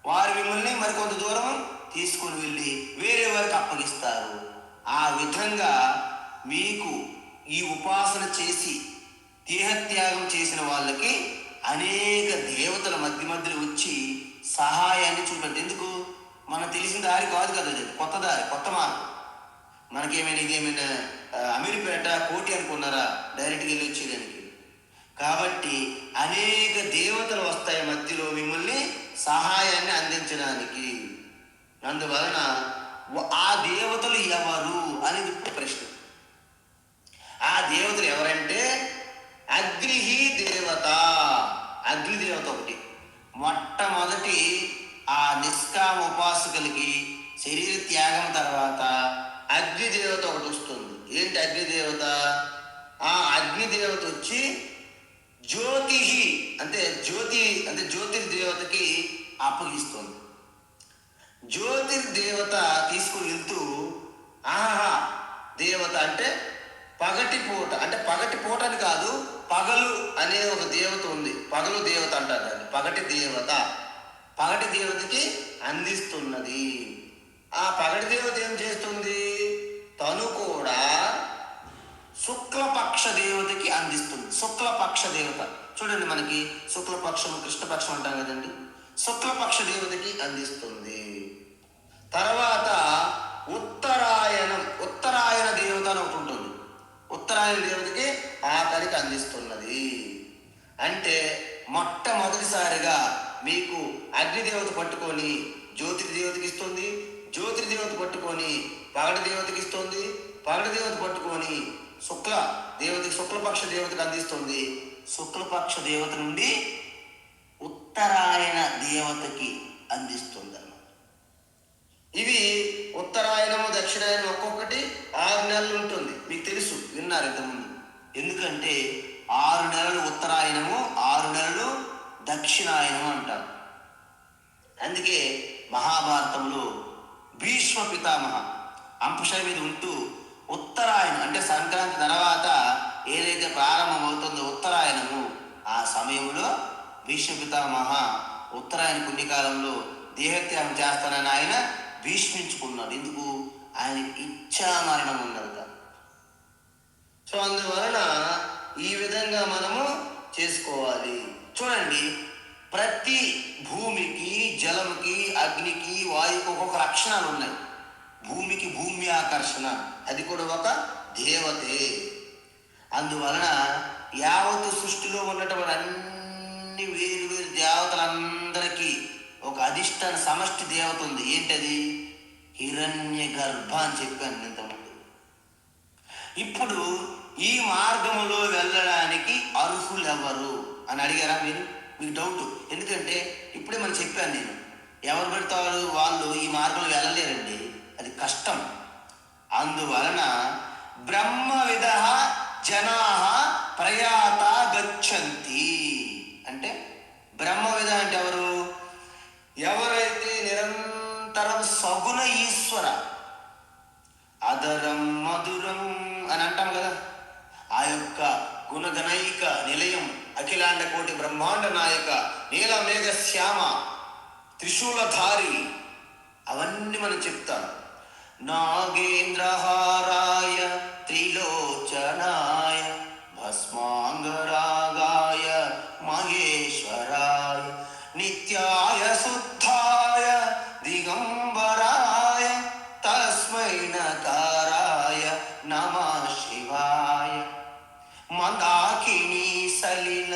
వారు మిమ్మల్ని మరి కొంత దూరం తీసుకొని వెళ్ళి వేరే వారికి అప్పగిస్తారు. ఆ విధంగా మీకు ఈ ఉపాసన చేసి దేహత్యాగం చేసిన వాళ్ళకి అనేక దేవతల మధ్యలో వచ్చి సహాయాన్ని చూపెడతారు. ఎందుకు? మనకు తెలిసిన దారి కాదు కదా, అది కొత్త దారి, కొత్త మార్గం. ఇదేమైనా అమీర్పేట కోటి అనుకున్నారా డైరెక్ట్గా వెళ్ళి వచ్చేదానికి? కాబట్టి అనేక దేవతలు వస్తాయి మధ్యలో మిమ్మల్ని సహాయాన్ని అందించడానికి. అందువలన ఆ దేవతలు ఎవరు అనేది ప్రశ్న. ఆ దేవతలు ఎవరంటే అగ్నిహి దేవత. అగ్నిదేవత ఒకటి. మొట్టమొదటి ఆ నిష్కామ ఉపాసకులకి శరీర త్యాగం తర్వాత అగ్నిదేవత ఒకటి వస్తుంది. ఏంటి అగ్నిదేవత? ఆ అగ్నిదేవత వచ్చి జ్యోతి అంటే జ్యోతిర్దేవతకి అప్పగిస్తుంది. జ్యోతిర్దేవత తీసుకుని వెళ్తూ దేవత అంటే పగటి పూట, అంటే పగటి పూట అని కాదు, పగలు అనే ఒక దేవత ఉంది. పగలు దేవత అంటారు దాన్ని, పగటి దేవత. పగటి దేవతకి అందిస్తున్నది. ఆ పగటి దేవత ఏం చేస్తుంది? తను కూడా శుక్లపక్ష దేవతకి అందిస్తుంది. శుక్లపక్ష దేవత చూడండి, మనకి శుక్లపక్షం కృష్ణపక్షం అంటాం కదండి. శుక్లపక్ష దేవతకి అందిస్తుంది. తర్వాత ఉత్తరాయణ దేవత అని ఒకటి ఉంటుంది. ఉత్తరాయణ దేవతకి ఆఖరికి అందిస్తున్నది. అంటే మొట్టమొదటిసారిగా మీకు అగ్నిదేవత పట్టుకొని జ్యోతిర్దేవతకి ఇస్తుంది, జ్యోతిర్దేవత పట్టుకొని పగటి దేవతకి ఇస్తుంది, పగటి దేవత పట్టుకొని శుక్లపక్ష దేవతకు అందిస్తుంది. శుక్లపక్ష దేవత నుండి ఉత్తరాయణ దేవతకి అందిస్తుంది అన్నమాట. ఇవి ఉత్తరాయణము దక్షిణాయనం ఒక్కొక్కటి 6 నెలలు ఉంటుంది. మీకు తెలుసు, విన్నారు ఇంతకుముందు. ఎందుకంటే 6 నెలలు ఉత్తరాయణము, 6 నెలలు దక్షిణాయనము అంటారు. అందుకే మహాభారతంలో భీష్మ పితామహ అంపశయ మీద ఉంటూ ఉత్తరాయణం అంటే సంక్రాంతి తర్వాత ఏదైతే ప్రారంభమవుతుందో ఉత్తరాయణము, ఆ సమయంలో భీష్మ పితామహ ఉత్తరాయణ పుణ్యకాలంలో దేహత్యాగం చేస్తానని ఆయన భీష్మించుకున్నాడు. ఎందుకు? ఆయన ఇచ్చా మరణం ఉన్నది. సో అందువలన ఈ విధంగా మనము చేసుకోవాలి. చూడండి, ప్రతి భూమికి, జలముకి, అగ్నికి, వాయువుకి ఒక్కొక్క లక్షణాలు ఉన్నాయి. భూమికి భూమి ఆకర్షణ, అది కూడా ఒక దేవతే. అందువలన యావత్తు సృష్టిలో ఉన్నటువంటి అన్ని వేరు వేరు దేవతలందరికీ ఒక అధిష్టాన సమష్టి దేవత ఉంది. ఏంటది? హిరణ్య గర్భ అని చెప్పాను ఇంతకుముందు. ఇప్పుడు ఈ మార్గములో వెళ్ళడానికి అర్హులెవరు అని అడిగారా మీరు? మీకు డౌట్. ఎందుకంటే ఇప్పుడే మనం చెప్పాను నేను, ఎవరు పెడతారు వాళ్ళు ఈ మార్గంలో వెళ్ళలేరండి, అది కష్టం. అందువలన బ్రహ్మవిద జనా ప్రయాత గచ్చంతి అంటే, బ్రహ్మవిద అంటే ఎవరు? ఎవరైతే నిరంతరం సగుణ ఈశ్వర, అదరం మధురం అని అంటాం కదా, ఆ యొక్క గుణగణైక నిలయం, అఖిలాండ కోటి బ్రహ్మాండ నాయక, నీలమేఘ శ్యామ, త్రిశూలధారి, అవన్నీ మనం చెప్తాం. నాగేంద్రహారాయ త్రిలోచనాయ భస్మాంగరాగాయ మహేశ్వరాయ నిత్యాయ శుద్ధాయ దిగంబరాయ తస్మై నకారాయ నమః శివాయ మందాకినీ సలిల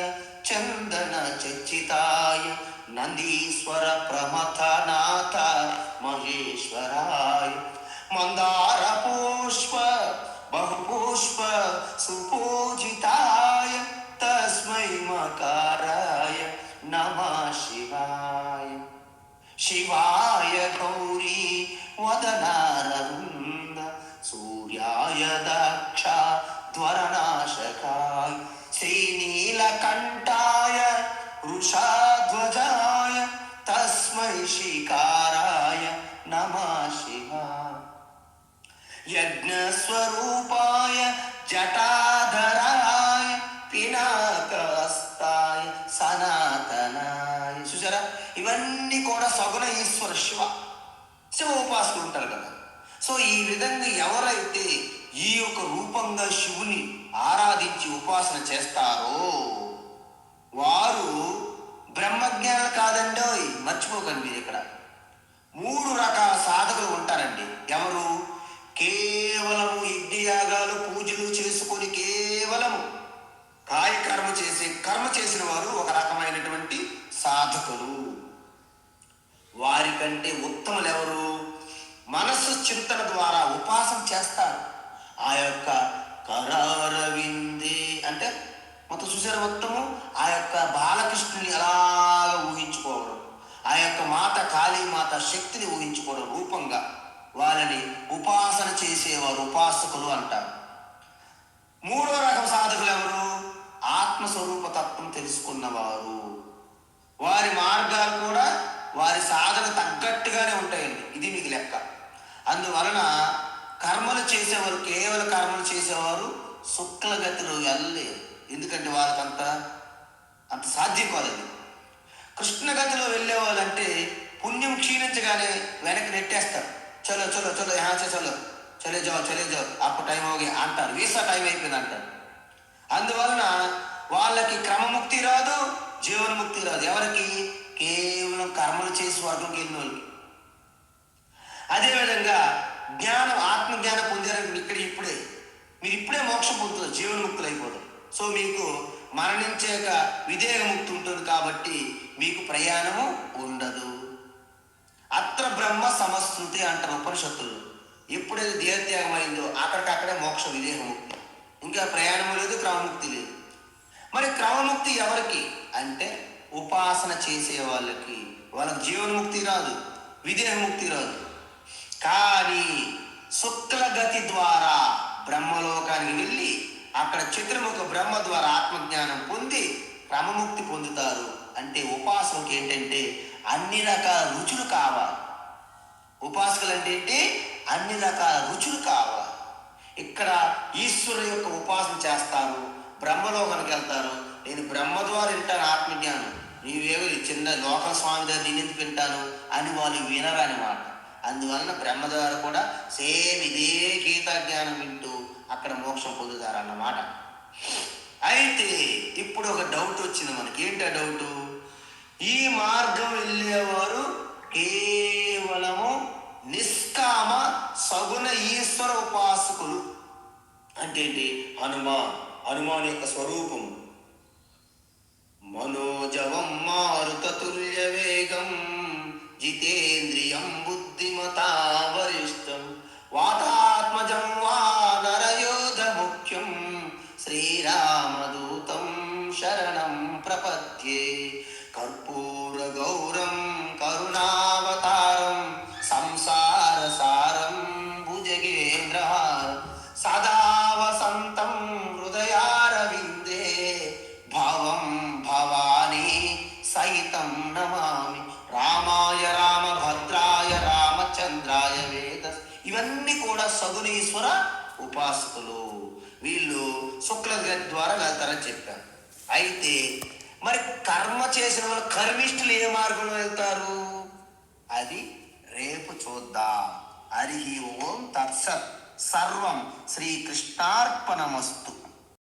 చందన చర్చితాయ నందీశ్వర ప్రమథనాథ మహేశ్వరాయ మందార పుష్ప బహుపుష్ప సుపూజితాయ తస్మై మకారాయ నమః శివాయ శివాయ గౌరీ వదనారవింద సూర్యాయ దక్ష ధ్వరనాశకాయ శ్రీనీలకంఠాయ వృషధ్వజాయ తస్మై శికారాయ నమః శివాయ యజ్ఞస్వరూపాయ జటాధరాయ పినాకస్తాయ సనాతనాయ. చూసారా, ఇవన్నీ కూడా సగుణ ఈశ్వర శివ ఉపాసకులు ఉంటారు కదా. సో ఈ విధంగా ఎవరైతే ఈ యొక్క రూపంగా శివుని ఆరాధించి ఉపాసన చేస్తారో వారు బ్రహ్మజ్ఞానం కాదండి, మర్చిపోకండి మీరు. ఇక్కడ 3 రకాల సాధకులు ఉంటారండి. ఎవరు? కేవలము యజ్ఞయాగాలు పూజలు చేసుకొని కేవలము కాయకర్మ చేసిన వారు ఒక రకమైనటువంటి సాధకులు. వారికంటే ఉత్తములు ఎవరు? మనస్సు చింతన ద్వారా ఉపాసన చేస్తారు. ఆ యొక్క కరారవిందే అంటే మొత్తం చూసారు, మొత్తము ఆ యొక్క బాలకృష్ణుని అలాగా ఊహించుకోవడం, ఆ యొక్క మాత కాళీమాత శక్తిని ఊహించుకోవడం రూపంగా వాళ్ళని ఉపాసన చేసేవారు ఉపాసకులు అంటారు. 3వ రకం సాధకులు ఎవరు? ఆత్మస్వరూప తత్వం తెలుసుకున్నవారు. వారి మార్గాలు కూడా వారి సాధన తగ్గట్టుగానే ఉంటాయండి. ఇది మీకు లెక్క. అందువలన కర్మలు చేసేవారు, కేవలం కర్మలు చేసేవారు శుక్లగతిలో వెళ్ళలేరు. ఎందుకంటే వాళ్ళకంత సాధ్యం కాదు. కృష్ణగతిలో వెళ్ళే వాళ్ళంటే పుణ్యం క్షీణించగానే వెనక్కి నెట్టేస్తారు. చలో చలో చలో చలో చలే జాओ అప్పుడు టైం అవగే అంటారు, వీసా టైం అయిపోయింది అంటారు. అందువలన వాళ్ళకి క్రమముక్తి రాదు, జీవన్ముక్తి రాదు. ఎవరికి? కేవలం కర్మలు చేసి వర్గంకి వెళ్ళిన వాళ్ళకి. అదేవిధంగా జ్ఞానం, ఆత్మజ్ఞానం పొందారని మీరు ఇప్పుడే మోక్షం పొందుతారు, జీవన్ముక్తులు అయిపోతారు. సో మీకు మరణించాక విదేహముక్తి ఉంటుంది కాబట్టి మీకు ప్రయాణము ఉండదు. అత్ర బ్రహ్మ సమశ్నుతి అంటారు ఉపనిషత్తులు. ఎప్పుడైతే దేహత్యాగం అయిందో అక్కడికక్కడే మోక్ష విదేహముక్తి, ఇంకా ప్రయాణము లేదు, క్రమముక్తి లేదు. మరి క్రమముక్తి ఎవరికి అంటే ఉపాసన చేసే వాళ్ళకి. వాళ్ళకి జీవన్ముక్తి రాదు, విదేహముక్తి రాదు. కానీ శుక్లగతి ద్వారా బ్రహ్మలోకానికి వెళ్ళి అక్కడ చతుర్ముఖ బ్రహ్మ ద్వారా ఆత్మజ్ఞానం పొంది క్రమముక్తి పొందుతారు. అంటే ఉపాసనకి ఏంటంటే అన్ని రకాల రుచులు కావాలి. ఉపాసకులు అంటే ఏంటి? అన్ని రకాల రుచులు కావాలి. ఇక్కడ ఈశ్వరు యొక్క ఉపాసన చేస్తారు, బ్రహ్మలోకానికి వెళ్తారు. నేను బ్రహ్మ ద్వారా వింటాను ఆత్మజ్ఞానం, నీవేవి చిన్న లోకల్ స్వామి దగ్గర నేను ఎందుకు వింటాను అని వాళ్ళు వినరని మాట. అందువలన బ్రహ్మ ద్వారా కూడా సేమ్ ఇదే గీతా జ్ఞానం వింటూ అక్కడ మోక్షం పొందుతారన్నమాట. అయితే ఇప్పుడు ఒక డౌట్ వచ్చింది మనకి. ఏంటి ఆ డౌటు? ఈ మార్గం వెళ్ళేవారు కేవలము నిష్కామ సగుణ ఈశ్వర ఉపాసకులు. అంటే ఏంటి? హనుమాన్ యొక్క స్వరూపం మనోజవం మారుతతుల్య వేగం జితేంద్రియం బుద్ధిమతావరిష్టం వాతాత్మజం వానరయోధ ముఖ్యం శ్రీరామదూతం శరణం ప్రపద్యే కర్పూర గౌరం కరుణావతారం సంసార సారం భుజగేంద్రహారం సదా వసంతం హృదయారవిందే భవం భవానీ సహితం నమామి రామాయ రామభద్రాయ రామచంద్రాయ వేద. ఇవన్నీ కూడా సగుణీశ్వర ఉపాసకులు. వీళ్ళు శుక్ల ద్వారా వెళ్తారని చెప్పారు. అయితే మరి కర్మ చేసిన వాళ్ళు కర్మిష్ఠులు ఏ మార్గంలో వెళ్తారు? అది రేపు చూద్దాం. హరి ఓం తత్సత్. సర్వం శ్రీకృష్ణార్పణమస్తు.